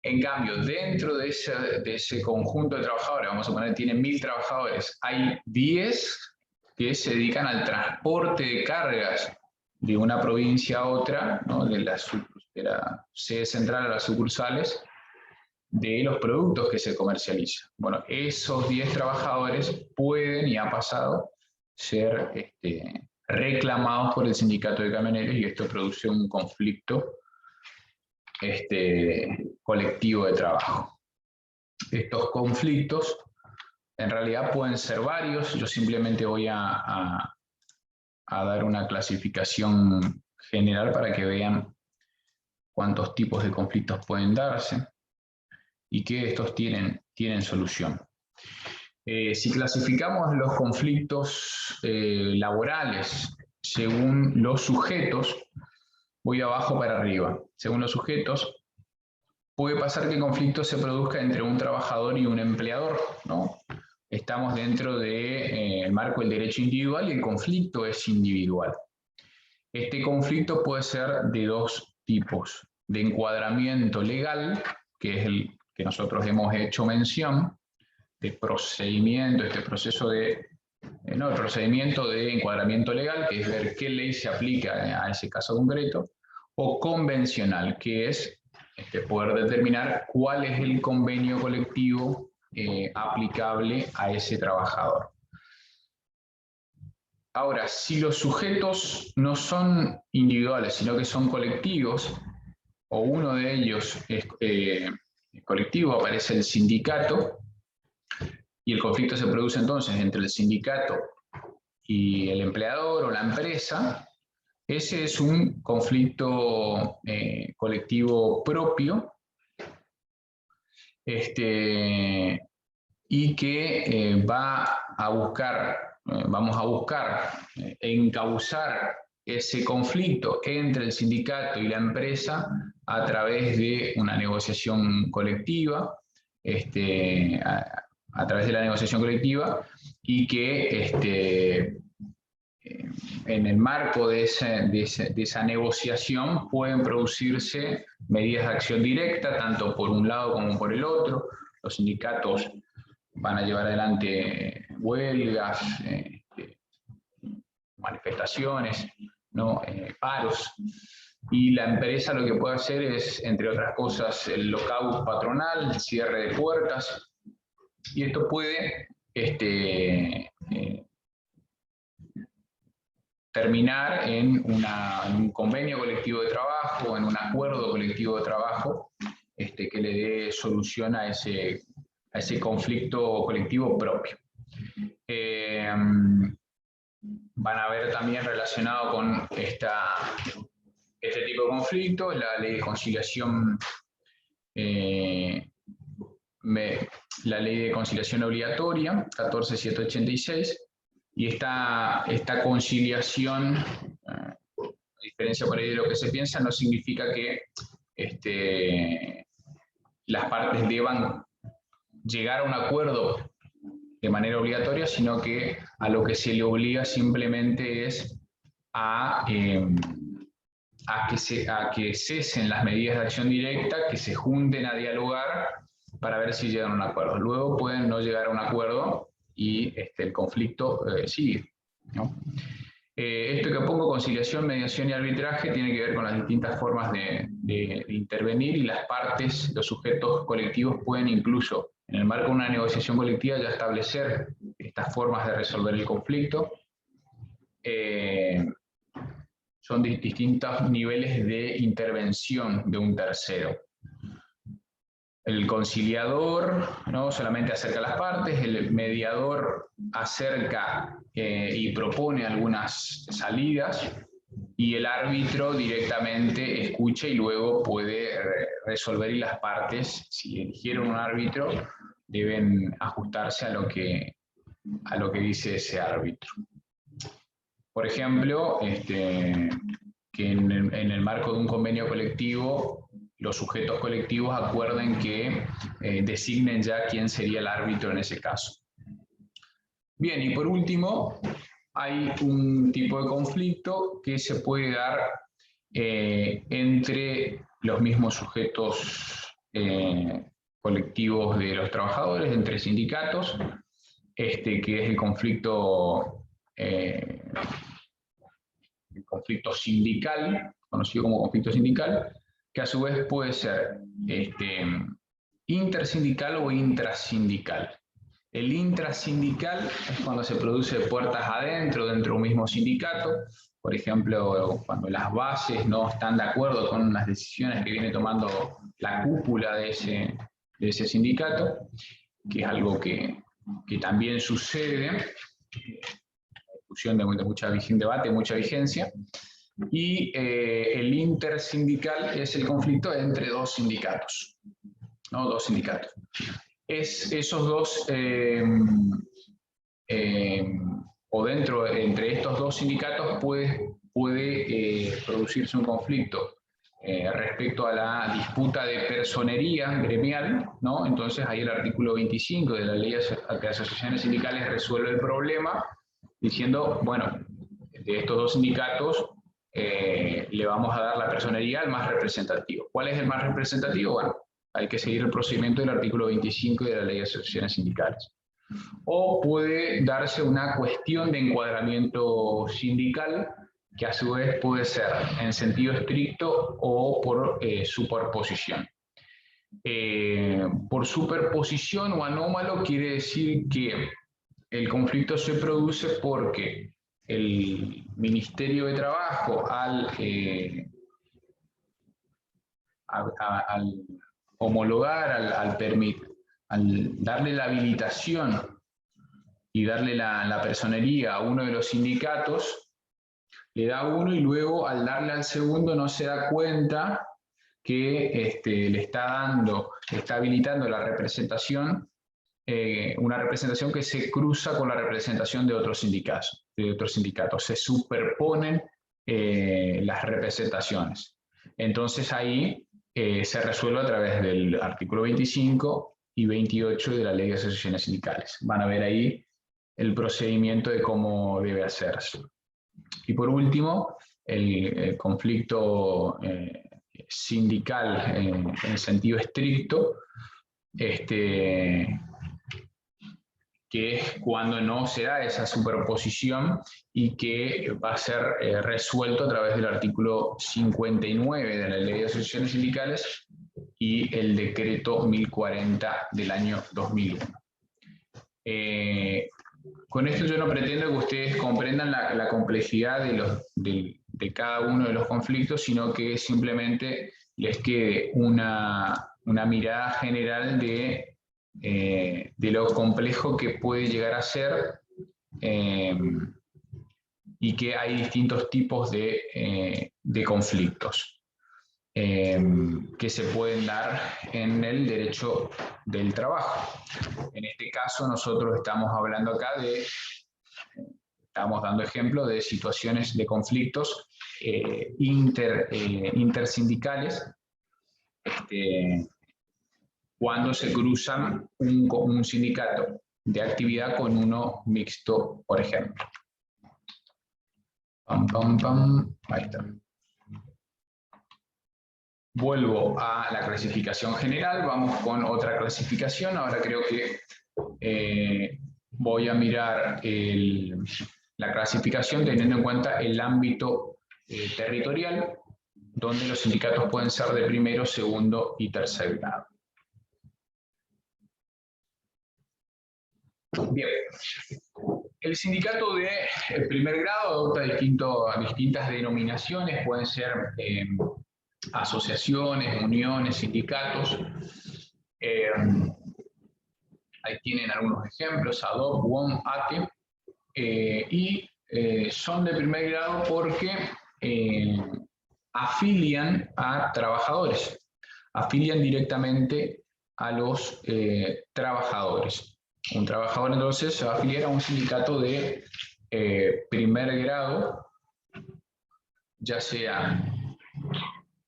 En cambio, dentro de ese conjunto de trabajadores, vamos a poner que tienen 1000 trabajadores, hay 10 que se dedican al transporte de cargas de una provincia a otra, ¿no? de la sede central a las sucursales, de los productos que se comercializan. Bueno, esos 10 trabajadores pueden, y ha pasado, ser reclamados por el sindicato de camioneros, y esto produce un conflicto colectivo de trabajo. Estos conflictos en realidad pueden ser varios. Yo simplemente voy a dar una clasificación general para que vean cuántos tipos de conflictos pueden darse y que estos tienen solución. Si clasificamos los conflictos laborales según los sujetos, voy abajo para arriba. Según los sujetos, puede pasar que el conflicto se produzca entre un trabajador y un empleador, ¿no? Estamos dentro del marco del derecho individual y el conflicto es individual. Este conflicto puede ser de dos tipos: de encuadramiento legal, que es el que nosotros hemos hecho mención, de procedimiento, el procedimiento de encuadramiento legal, que es ver qué ley se aplica a ese caso concreto, o convencional, que es poder determinar cuál es el convenio colectivo aplicable a ese trabajador. Ahora, si los sujetos no son individuales, sino que son colectivos, o uno de ellos es colectivo, aparece el sindicato, y el conflicto se produce entonces entre el sindicato y el empleador o la empresa. Ese es un conflicto colectivo propio, y que vamos a buscar encauzar ese conflicto entre el sindicato y la empresa a través de una negociación colectiva, a través de la negociación colectiva, y que en el marco de esa negociación pueden producirse medidas de acción directa, tanto por un lado como por el otro. Los sindicatos van a llevar adelante huelgas, manifestaciones, ¿no? Paros, y la empresa lo que puede hacer es, entre otras cosas, el lockout patronal, el cierre de puertas, y esto puede terminar en un convenio colectivo de trabajo, en un acuerdo colectivo de trabajo que le dé solución a ese conflicto colectivo propio. Van a ver también relacionado con este tipo de conflicto la ley de conciliación, la ley de conciliación obligatoria 14786, y esta conciliación, a diferencia por ahí de lo que se piensa, no significa que las partes deban llegar a un acuerdo de manera obligatoria, sino que a lo que se le obliga simplemente es a que cesen las medidas de acción directa, que se junten a dialogar para ver si llegan a un acuerdo. Luego pueden no llegar a un acuerdo y el conflicto sigue, ¿no? Esto que pongo, conciliación, mediación y arbitraje, tiene que ver con las distintas formas de intervenir, y las partes, los sujetos colectivos, pueden incluso, en el marco de una negociación colectiva, ya establecer estas formas de resolver el conflicto. Son distintos niveles de intervención de un tercero. El conciliador, ¿no?, solamente acerca a las partes, el mediador acerca y propone algunas salidas, y el árbitro directamente escucha y luego puede resolver, y las partes, si eligieron un árbitro, deben ajustarse a lo que dice ese árbitro. Por ejemplo, que en el marco de un convenio colectivo, los sujetos colectivos acuerden que designen ya quién sería el árbitro en ese caso. Bien, y por último, hay un tipo de conflicto que se puede dar entre los mismos sujetos colectivos de los trabajadores, entre sindicatos, que es el conflicto sindical, conocido como conflicto sindical, que a su vez puede ser intersindical o intrasindical. El intrasindical es cuando se produce puertas adentro, dentro de un mismo sindicato. Por ejemplo, cuando las bases no están de acuerdo con las decisiones que viene tomando la cúpula de ese sindicato, que es algo que también sucede, discusión de mucha debate, mucha vigencia. Y el intersindical es el conflicto entre dos sindicatos, ¿no? Dos sindicatos. Esos dos, o entre estos dos sindicatos puede producirse un conflicto respecto a la disputa de personería gremial, ¿no? Entonces ahí el artículo 25 de la Ley de Asociaciones Sindicales resuelve el problema diciendo, bueno, de estos dos sindicatos le vamos a dar la personería al más representativo. ¿Cuál es el más representativo? Bueno, hay que seguir el procedimiento del artículo 25 de la Ley de Asociaciones Sindicales. O puede darse una cuestión de encuadramiento sindical, que a su vez puede ser en sentido estricto o por superposición. Por superposición o anómalo quiere decir que el conflicto se produce porque el Ministerio de Trabajo al homologar, al darle la habilitación y darle la personería a uno de los sindicatos, le da uno y luego al darle al segundo no se da cuenta que le está habilitando la representación, una representación que se cruza con la representación de otros sindicatos. Se superponen las representaciones. Entonces ahí se resuelve a través del artículo 25 y 28 de la Ley de Asociaciones Sindicales. Van a ver ahí el procedimiento de cómo debe hacerse. Y por último, el conflicto sindical en sentido estricto, que es cuando no se da esa superposición y que va a ser resuelto a través del artículo 59 de la Ley de Asociaciones Sindicales y el decreto 1040 del año 2001. Con esto yo no pretendo que ustedes comprendan la complejidad de cada uno de los conflictos, sino que simplemente les quede una mirada general de lo complejo que puede llegar a ser y que hay distintos tipos de conflictos que se pueden dar en el derecho del trabajo. En este caso nosotros estamos hablando acá estamos dando ejemplo de situaciones de conflictos intersindicales cuando se cruzan un sindicato de actividad con uno mixto, por ejemplo. Ahí está. Vuelvo a la clasificación general, vamos con otra clasificación. Ahora creo que voy a mirar la clasificación teniendo en cuenta el ámbito territorial, donde los sindicatos pueden ser de primero, segundo y tercer grado. Bien, el sindicato de primer grado adopta distintas denominaciones, pueden ser asociaciones, uniones, sindicatos. Ahí tienen algunos ejemplos, ADOP, WOM, ATE, y son de primer grado porque afilian a trabajadores, afilian directamente a los trabajadores. Un trabajador entonces se va a afiliar a un sindicato de primer grado, ya sea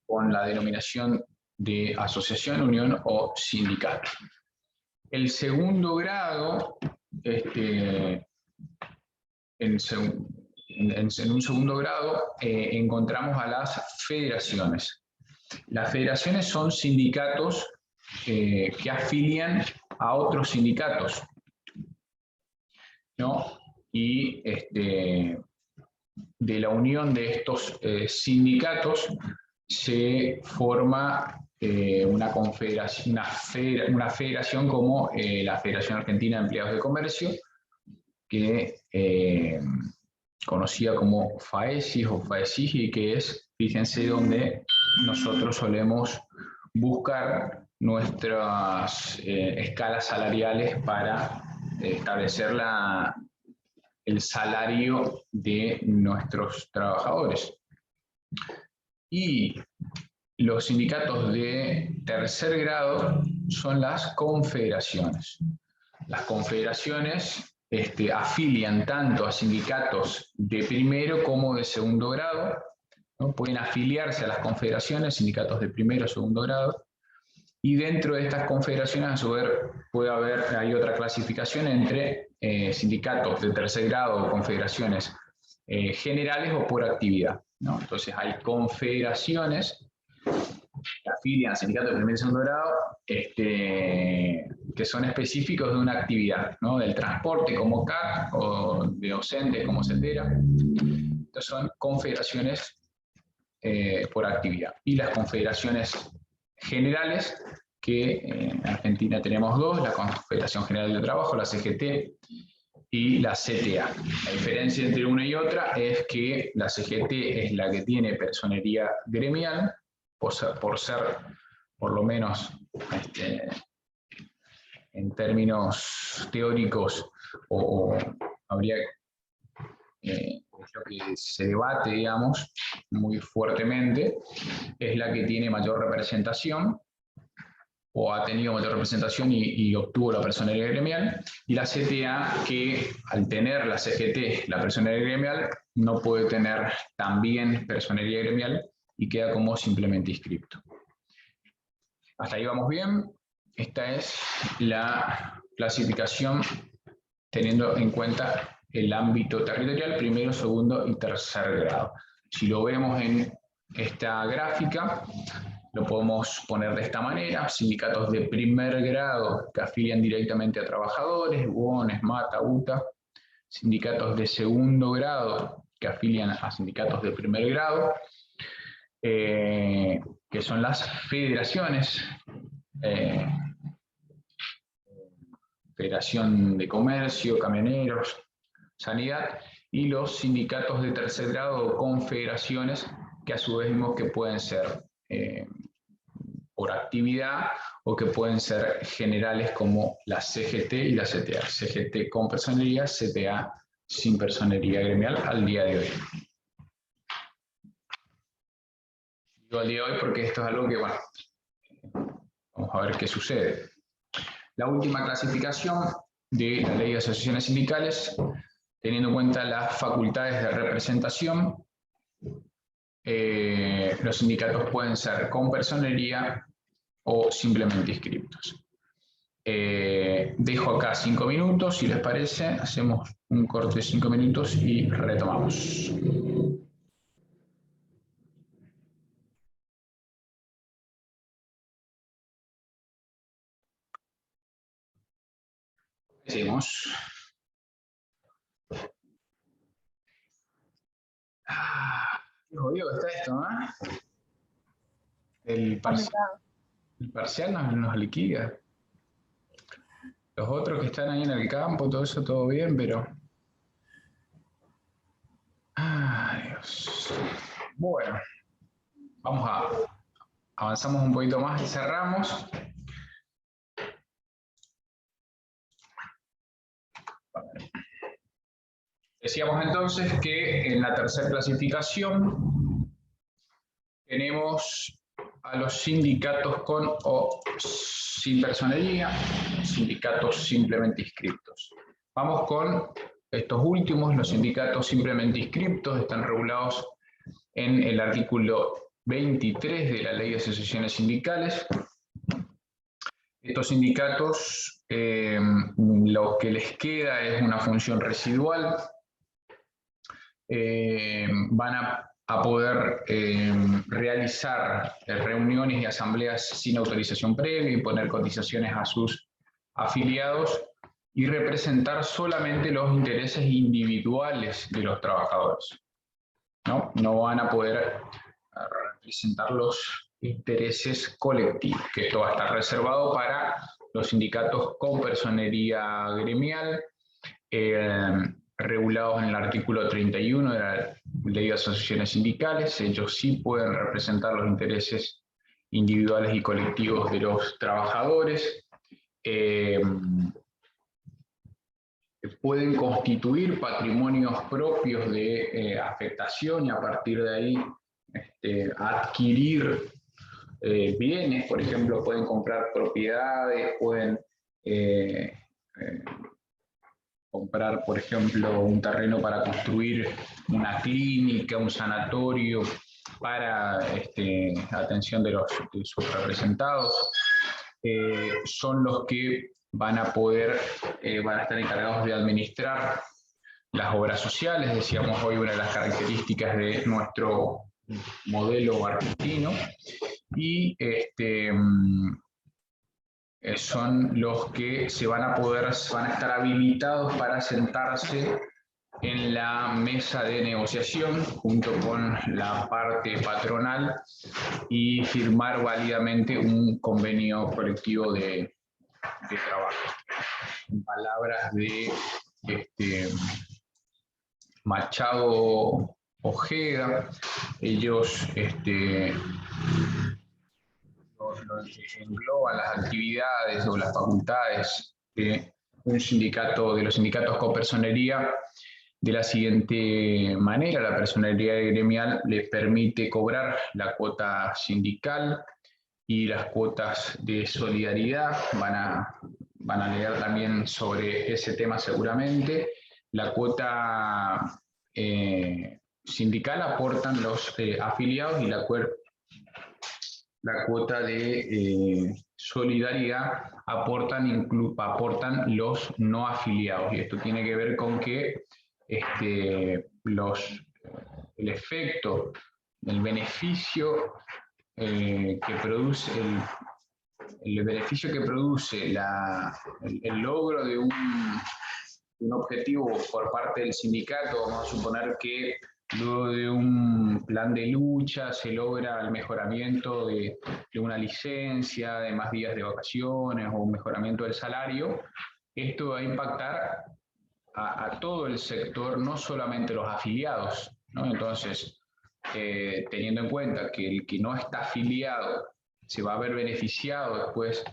con la denominación de asociación, unión o sindicato. El segundo grado, en un segundo grado encontramos a las federaciones. Las federaciones son sindicatos que afilian a otros sindicatos, ¿no? Y de la unión de estos sindicatos se forma una confederación, una federación como la Federación Argentina de Empleados de Comercio, que conocida como FAESIS o FAESIGI, que es, fíjense, donde nosotros solemos buscar nuestras escalas salariales para establecer el salario de nuestros trabajadores. Y los sindicatos de tercer grado son las confederaciones. Las confederaciones afilian tanto a sindicatos de primero como de segundo grado, ¿no? Pueden afiliarse a las confederaciones, sindicatos de primero o segundo grado, y dentro de estas confederaciones, a su vez, hay otra clasificación entre sindicatos de tercer grado o confederaciones generales o por actividad, ¿no? Entonces hay confederaciones que afilian a sindicatos de primer y segundo grado que son específicos de una actividad, ¿no? Del transporte como CAC o de docentes como CETERA. Entonces son confederaciones por actividad. Y las confederaciones generales, que en Argentina tenemos dos: la Confederación General del Trabajo, la CGT, y la CTA. La diferencia entre una y otra es que la CGT es la que tiene personería gremial, por ser por lo menos en términos teóricos, o habría lo que se debate, digamos, muy fuertemente, es la que tiene mayor representación, o ha tenido mayor representación y obtuvo la personería gremial, y la CTA, que al tener la CGT la personería gremial, no puede tener también personería gremial y queda como simplemente inscripto. Hasta ahí vamos bien. Esta es la clasificación teniendo en cuenta el ámbito territorial, primero, segundo y tercer grado. Si lo vemos en esta gráfica, lo podemos poner de esta manera: sindicatos de primer grado que afilian directamente a trabajadores, UON, SMATA, UTA; sindicatos de segundo grado que afilian a sindicatos de primer grado, que son las federaciones, Federación de Comercio, Camioneros, Sanidad; y los sindicatos de tercer grado o confederaciones, que a su vez vimos que pueden ser por actividad o que pueden ser generales, como la CGT y la CTA. CGT con personería, CTA sin personería gremial al día de hoy. Digo al día de hoy porque esto es algo que, bueno, vamos a ver qué sucede. La última clasificación de la Ley de Asociaciones Sindicales, teniendo en cuenta las facultades de representación, los sindicatos pueden ser con personería o simplemente inscriptos. Dejo acá 5 minutos, si les parece, hacemos un corte de 5 minutos y retomamos. Seguimos. Qué jodido está esto, ¿no? El parcial nos liquida. Los otros que están ahí en el campo, todo eso, todo bien, pero... Ay, Dios. Bueno, avanzamos un poquito más y cerramos. Decíamos entonces que en la tercera clasificación tenemos a los sindicatos con o sin personería, sindicatos simplemente inscriptos. Vamos con estos últimos. Los sindicatos simplemente inscriptos están regulados en el artículo 23 de la Ley de Asociaciones Sindicales. Estos sindicatos, lo que les queda es una función residual. Van a a poder realizar reuniones y asambleas sin autorización previa, imponer cotizaciones a sus afiliados y representar solamente los intereses individuales de los trabajadores. No van a poder representar los intereses colectivos, que esto va a estar reservado para los sindicatos con personería gremial, regulados en el artículo 31 de la Ley de Asociaciones Sindicales. Ellos sí pueden representar los intereses individuales y colectivos de los trabajadores. Pueden constituir patrimonios propios de afectación y a partir de ahí adquirir bienes, por ejemplo, pueden comprar propiedades, pueden comprar, por ejemplo, un terreno para construir una clínica, un sanatorio para atención de sus representados. Son los que van a estar encargados de administrar las obras sociales. Decíamos hoy una de las características de nuestro modelo argentino, y son los que van a estar habilitados para sentarse en la mesa de negociación junto con la parte patronal y firmar válidamente un convenio colectivo de trabajo. En palabras de Machado Ojeda, ellos engloban las actividades o las facultades de un sindicato, de los sindicatos con personería, de la siguiente manera. La personería gremial les permite cobrar la cuota sindical y las cuotas de solidaridad. Van a leer también sobre ese tema seguramente. La cuota sindical aportan los afiliados y la cuota de solidaridad aportan los no afiliados. Y esto tiene que ver con que el efecto, el beneficio que produce el beneficio que produce el logro de un objetivo por parte del sindicato. Vamos a suponer que luego de un plan de lucha se logra el mejoramiento de una licencia, de más días de vacaciones o un mejoramiento del salario. Esto va a impactar a todo el sector, no solamente los afiliados, ¿no? Entonces, teniendo en cuenta que el que no está afiliado se va a ver beneficiado después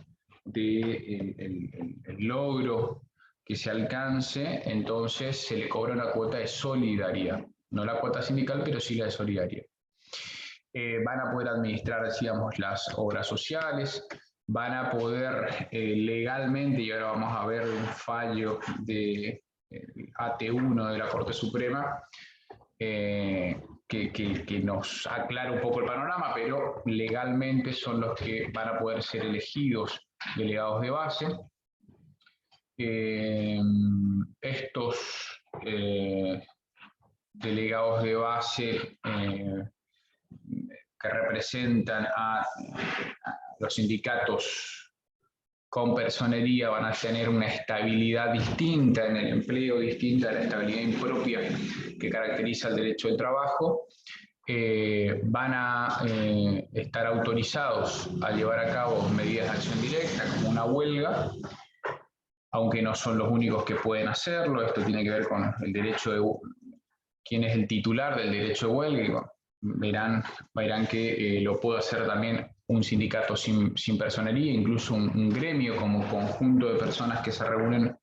del logro que se alcance, entonces se le cobra una cuota de solidaridad. No la cuota sindical, pero sí la de solidaridad. Van a poder administrar, decíamos, las obras sociales, van a poder legalmente, y ahora vamos a ver un fallo de AT1 de la Corte Suprema, que nos aclara un poco el panorama, pero legalmente son los que van a poder ser elegidos delegados de base. Estos delegados de base que representan a los sindicatos con personería van a tener una estabilidad distinta en el empleo, distinta a la estabilidad impropia que caracteriza el derecho del trabajo. Van a estar autorizados a llevar a cabo medidas de acción directa, como una huelga, aunque no son los únicos que pueden hacerlo. Esto tiene que ver con el derecho de quién es el titular del derecho de huelga. Verán que lo puede hacer también un sindicato sin personería, incluso un gremio como conjunto de personas que se reúnen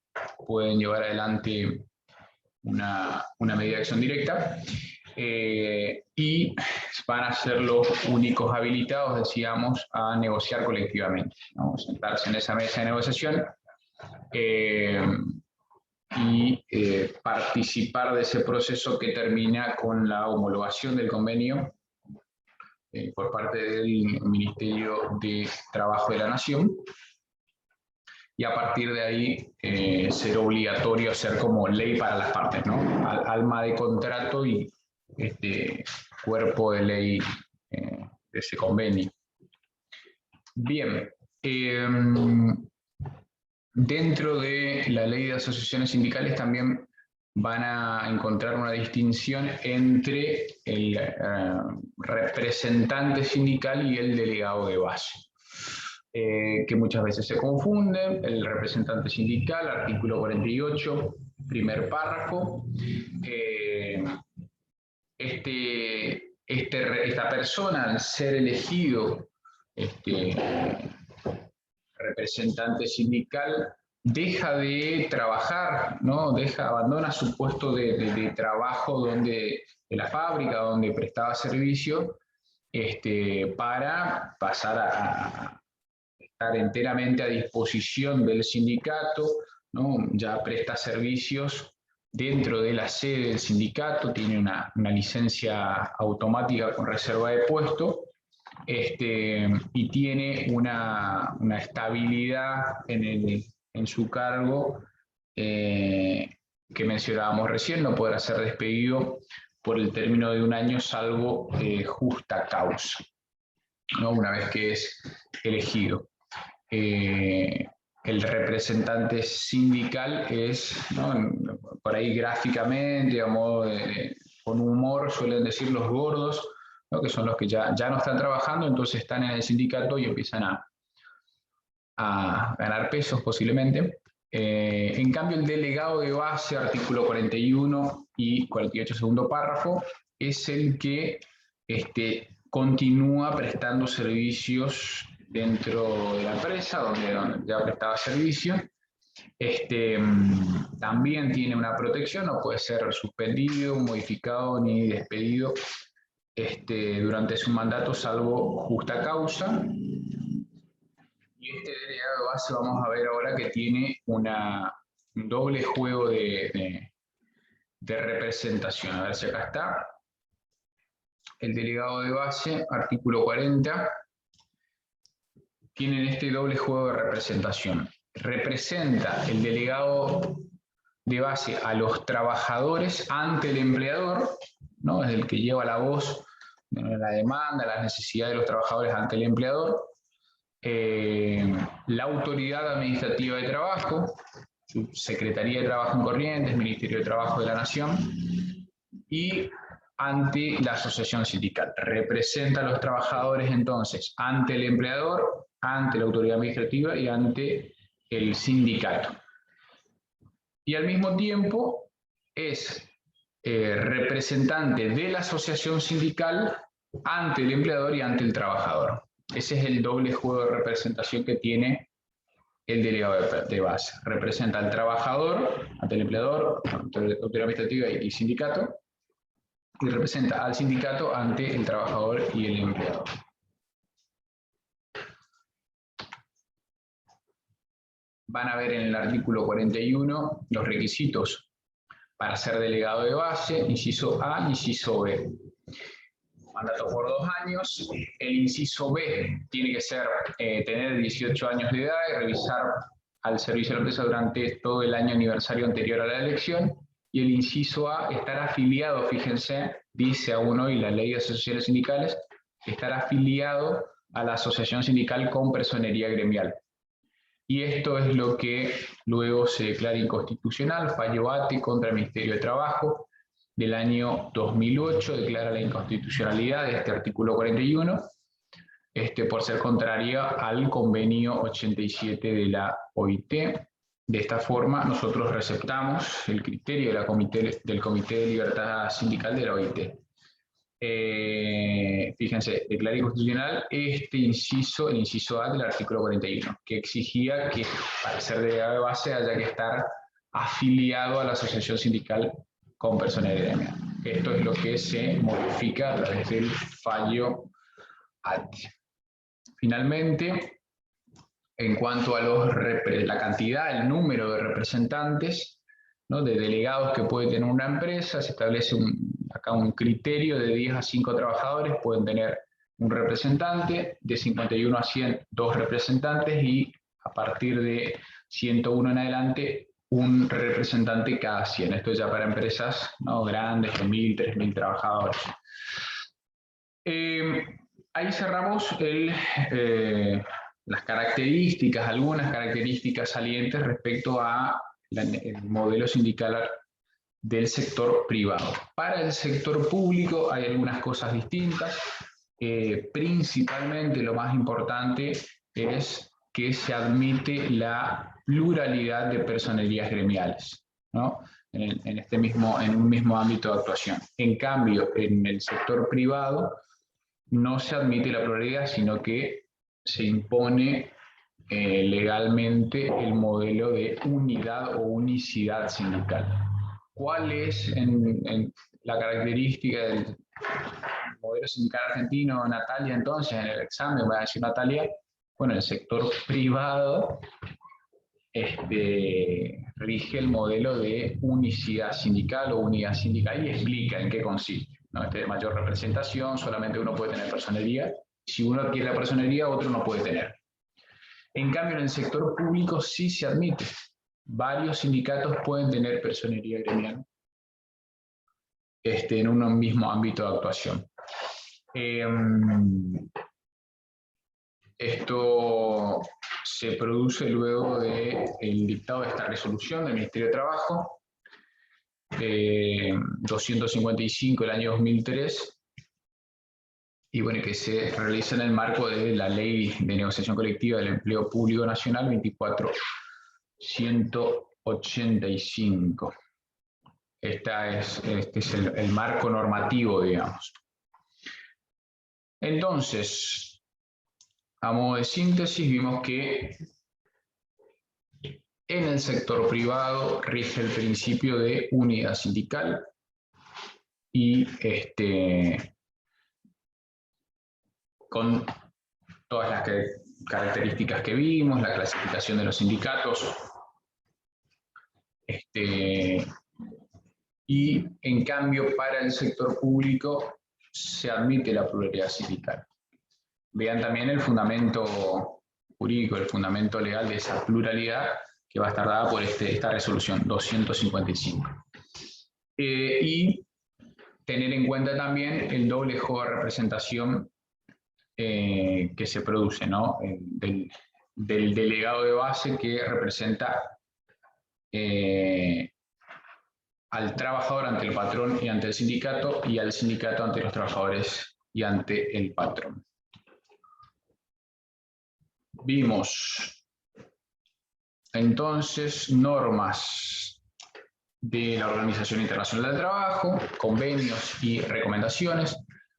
pueden llevar adelante una medida de acción directa. Y van a ser los únicos habilitados, decíamos, a negociar colectivamente, ¿no? Sentarse en esa mesa de negociación y participar de ese proceso que termina con la homologación del convenio por parte del Ministerio de Trabajo de la Nación, y a partir de ahí ser obligatorio, ser como ley para las partes, ¿no? Alma de contrato y cuerpo de ley de ese convenio. Bien, dentro de la ley de asociaciones sindicales también van a encontrar una distinción entre el representante sindical y el delegado de base, que muchas veces se confunden. El representante sindical, artículo 48, primer párrafo. Esta persona, al ser elegido representante sindical, deja de trabajar, ¿no? Abandona su puesto de trabajo de la fábrica donde prestaba servicio, para pasar a estar enteramente a disposición del sindicato, ¿no? Ya presta servicios dentro de la sede del sindicato, tiene una licencia automática con reserva de puesto, y tiene una estabilidad en su cargo que mencionábamos recién. No podrá ser despedido por el término de 1 año salvo justa causa, ¿no? Una vez que es elegido. El representante sindical es, ¿no? Por ahí gráficamente, digamos, con humor, suelen decir los gordos, ¿no? Que son los que ya no están trabajando, entonces están en el sindicato y empiezan a ganar pesos posiblemente. En cambio, el delegado de base, artículo 41 y 48, segundo párrafo, es el que continúa prestando servicios dentro de la empresa, donde ya prestaba servicio. También tiene una protección, no puede ser suspendido, modificado ni despedido durante su mandato, salvo justa causa. Y delegado de base vamos a ver ahora que tiene un doble juego de representación. A ver si acá está. El delegado de base, artículo 40, tienen este doble juego de representación. Representa el delegado de base a los trabajadores ante el empleador, ¿no? Es el que lleva la voz, la demanda, las necesidades de los trabajadores ante el empleador. La autoridad administrativa de trabajo, su Secretaría de Trabajo en Corrientes, Ministerio de Trabajo de la Nación, y ante la asociación sindical. Representa a los trabajadores entonces ante el empleador, ante la autoridad administrativa y ante el sindicato. Y al mismo tiempo es representante de la asociación sindical ante el empleador y ante el trabajador. Ese es el doble juego de representación que tiene el delegado de base. Representa al trabajador ante el empleador, ante la autoridad administrativa y sindicato, y representa al sindicato ante el trabajador y el empleador. Van a ver en el artículo 41 los requisitos para ser delegado de base, inciso A, inciso B. Mandato por 2 años. El inciso B tiene que ser tener 18 años de edad y revisar al servicio de la empresa durante todo el año aniversario anterior a la elección. Y el inciso A, estar afiliado, fíjense, dice aún hoy la ley de asociaciones sindicales, estar afiliado a la asociación sindical con personería gremial. Y esto es lo que luego se declara inconstitucional, fallo ATE contra el Ministerio de Trabajo del año 2008, declara la inconstitucionalidad de este artículo 41, por ser contraria al convenio 87 de la OIT. De esta forma, nosotros receptamos el criterio del Comité de Libertad Sindical de la OIT. Fíjense, declara inconstitucional el inciso A del artículo 41, que exigía que para ser delegado de base haya que estar afiliado a la asociación sindical con personería gremial. Esto es lo que se modifica a través del fallo ATE. Finalmente, en cuanto a la cantidad, el número de representantes, ¿no?, de delegados que puede tener una empresa, se establece acá un criterio de 10 a 5 trabajadores, pueden tener un representante, de 51 a 100, 2 representantes, y a partir de 101 en adelante, un representante cada 100. Esto ya para empresas, ¿no?, grandes, de 1000, 3000 trabajadores. Ahí cerramos las características, algunas características salientes respecto a el modelo sindical del sector privado. Para el sector público hay algunas cosas distintas. Principalmente lo más importante es que se admite la pluralidad de personerías gremiales, ¿no? En un mismo ámbito de actuación. En cambio, en el sector privado no se admite la pluralidad, sino que se impone legalmente el modelo de unidad o unicidad sindical. ¿Cuál es la característica del modelo sindical argentino, Natalia? Entonces, en el examen va a decir Natalia, bueno, el sector privado rige el modelo de unicidad sindical o unidad sindical y explica en qué consiste, ¿no? De mayor representación, solamente uno puede tener personería. Si uno adquiere la personería, otro no puede tener. En cambio, en el sector público sí se admite. Varios sindicatos pueden tener personería gremial en un mismo ámbito de actuación. Esto se produce luego del dictado de esta resolución del Ministerio de Trabajo, 255 del año 2003, y bueno, que se realiza en el marco de la Ley de Negociación Colectiva del Empleo Público Nacional 24.185. Este es el marco normativo, digamos. Entonces, a modo de síntesis, vimos que en el sector privado rige el principio de unidad sindical y con todas las características que vimos, la clasificación de los sindicatos, y en cambio para el sector público se admite la pluralidad sindical. Vean también el fundamento jurídico, el fundamento legal de esa pluralidad que va a estar dada por esta resolución 255. Y tener en cuenta también el doble juego de representación que se produce, ¿no? Del delegado de base que representa al trabajador ante el patrón y ante el sindicato, y al sindicato ante los trabajadores y ante el patrón. Vimos entonces normas de la Organización Internacional del Trabajo, convenios y recomendaciones.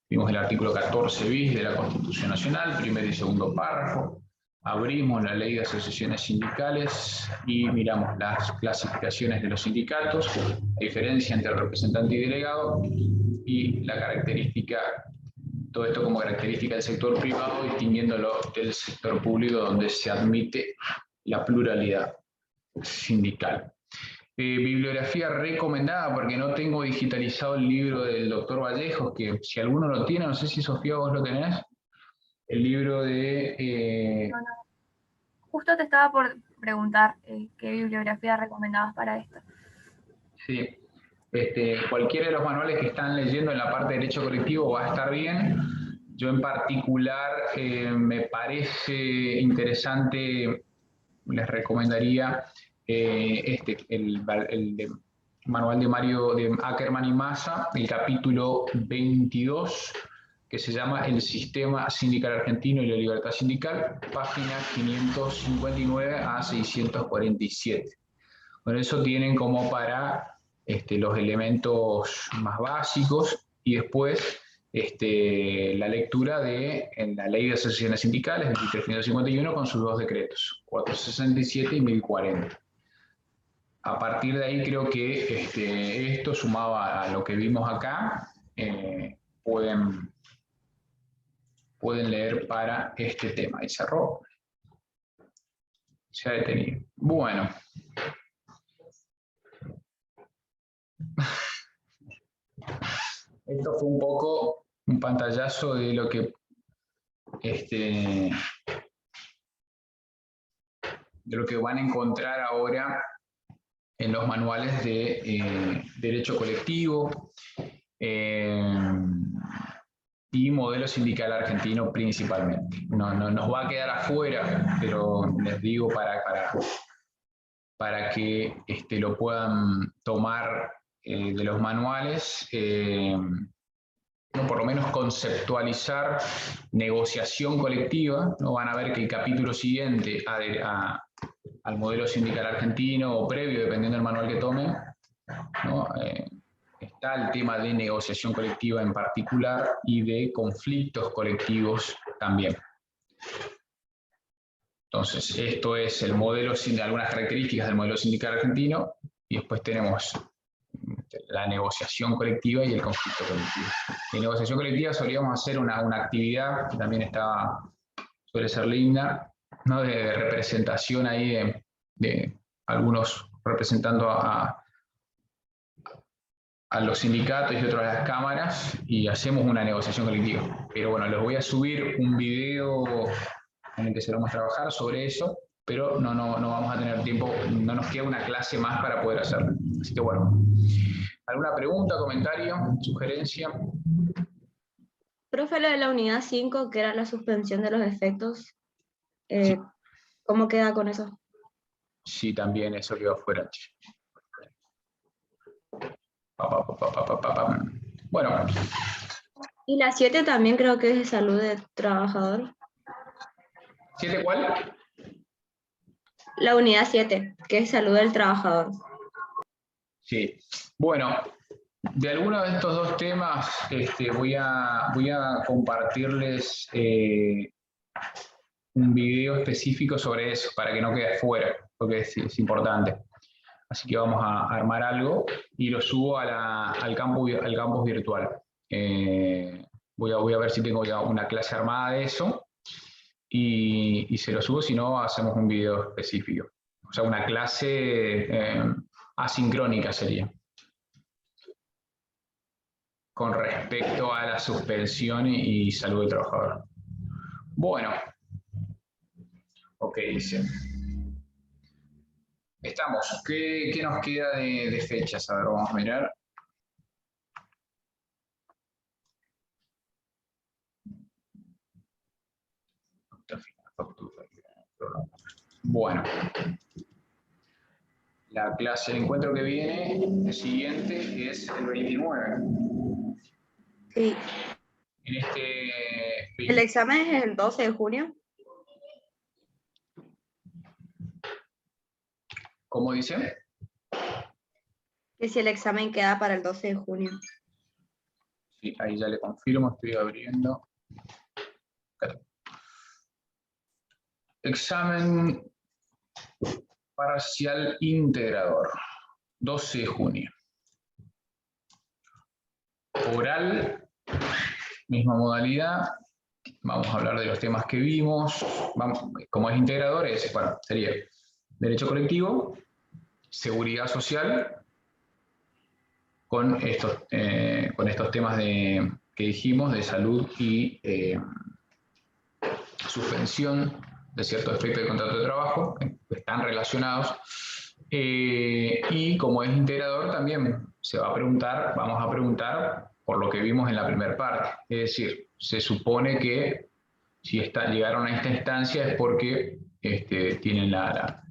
Vimos el artículo 14 bis de la Constitución Nacional, primer y segundo párrafo. Abrimos la Ley de Asociaciones Sindicales y miramos las clasificaciones de los sindicatos, la diferencia entre el representante y delegado, y la característica, todo esto como característica del sector privado, distinguiéndolo del sector público, donde se admite la pluralidad sindical. Bibliografía recomendada, porque no tengo digitalizado el libro del doctor Vallejos, que si alguno lo tiene, no sé si Sofía vos lo tenés, el libro de... No. Justo te estaba por preguntar qué bibliografía recomendabas para esto. Sí, cualquiera de los manuales que están leyendo en la parte de Derecho Colectivo va a estar bien. Yo en particular me parece interesante, les recomendaría el manual de Ackerman y Massa, el capítulo 22, que se llama El Sistema Sindical Argentino y la Libertad Sindical, páginas 559 a 647. Bueno, eso tienen como para los elementos más básicos, y después la lectura en la Ley de Asociaciones Sindicales, 23.151, con sus dos decretos, 467 y 1040. A partir de ahí creo que esto, sumado a lo que vimos acá, pueden leer para este tema. Y cerró. Se ha detenido. Bueno. Esto fue un poco un pantallazo de lo que van a encontrar ahora en los manuales de derecho colectivo. y modelo sindical argentino principalmente. No nos va a quedar afuera, pero les digo para que lo puedan tomar de los manuales, por lo menos conceptualizar negociación colectiva, ¿no? Van a ver que el capítulo siguiente al modelo sindical argentino o previo, dependiendo del manual que tomen, ¿no? Está el tema de negociación colectiva en particular y de conflictos colectivos también. Entonces, esto es el modelo, algunas características del modelo sindical argentino, y después tenemos la negociación colectiva y el conflicto colectivo. En negociación colectiva solíamos hacer una actividad que también suele ser linda, ¿no? De representación ahí de algunos representando a los sindicatos y otros a las cámaras, y hacemos una negociación colectiva. Pero bueno, les voy a subir un video en el que se lo vamos a trabajar sobre eso, pero no vamos a tener tiempo, no nos queda una clase más para poder hacerlo. Así que bueno, ¿alguna pregunta, comentario, sugerencia? Profe, lo de la unidad 5, que era la suspensión de los efectos, Sí. ¿cómo queda con eso? Sí, también eso quedó fuera. Bueno. Y la 7 también creo que es de salud del trabajador. ¿7 cuál? La unidad 7, que es salud del trabajador. Sí. Bueno, de alguno de estos dos temas voy a compartirles un video específico sobre eso, para que no quede fuera, porque es importante. Así que vamos a armar algo y lo subo al campus virtual. Voy a ver si tengo ya una clase armada de eso y se lo subo, si no hacemos un video específico. O sea, una clase asincrónica sería. Con respecto a la suspensión y salud del trabajador. Bueno. Ok, dice. Estamos. ¿Qué nos queda de fechas? A ver, vamos a mirar. Bueno. La clase de encuentro que viene, el siguiente, es el 29. Sí. En ¿El examen es el 12 de junio? ¿Cómo dice? Que si el examen queda para el 12 de junio. Sí, ahí ya le confirmo, estoy abriendo. Examen parcial integrador, 12 de junio. Oral, misma modalidad. Vamos a hablar de los temas que vimos. Como es integrador, sería derecho colectivo, seguridad social, con estos temas que dijimos de salud y suspensión de ciertos efectos del contrato de trabajo, que están relacionados. Y como es integrador, también vamos a preguntar por lo que vimos en la primera parte. Es decir, se supone que si llegaron a esta instancia es porque tienen la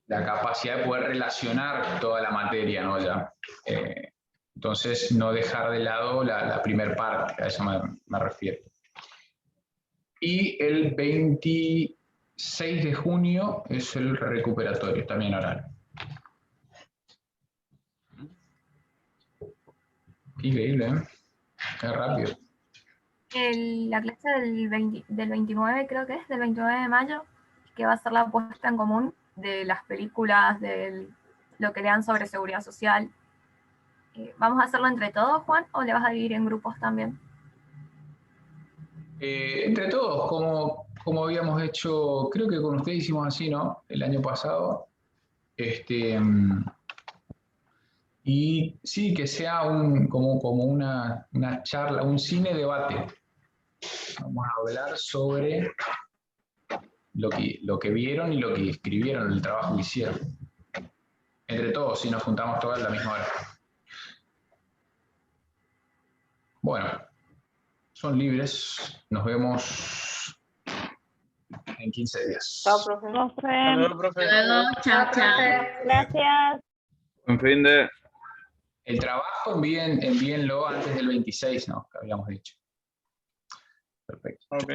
capacidad de poder relacionar toda la materia, ¿no? Ya. Entonces, no dejar de lado la primera parte, a eso me refiero. Y el 26 de junio es el recuperatorio, también oral. Increíble, ¿eh? Qué rápido. La clase del 29, creo que es, del 29 de mayo, que va a ser la puesta en común de las películas, de lo que lean sobre seguridad social. ¿Vamos a hacerlo entre todos, Juan, o le vas a dividir en grupos también? Entre todos, como habíamos hecho, creo que con ustedes hicimos así, ¿no? El año pasado. Y sí, que sea como una charla, un cine debate. Vamos a hablar sobre lo que vieron y lo que escribieron, el trabajo que hicieron. Entre todos, si nos juntamos todos a la misma hora. Bueno, son libres. Nos vemos en 15 días. Chao, profe. Hasta luego, profe. Hasta luego, chao, chao. Gracias. Buen fin de... El trabajo envíenlo antes del 26, ¿no? Que habíamos dicho. Perfecto. Ok.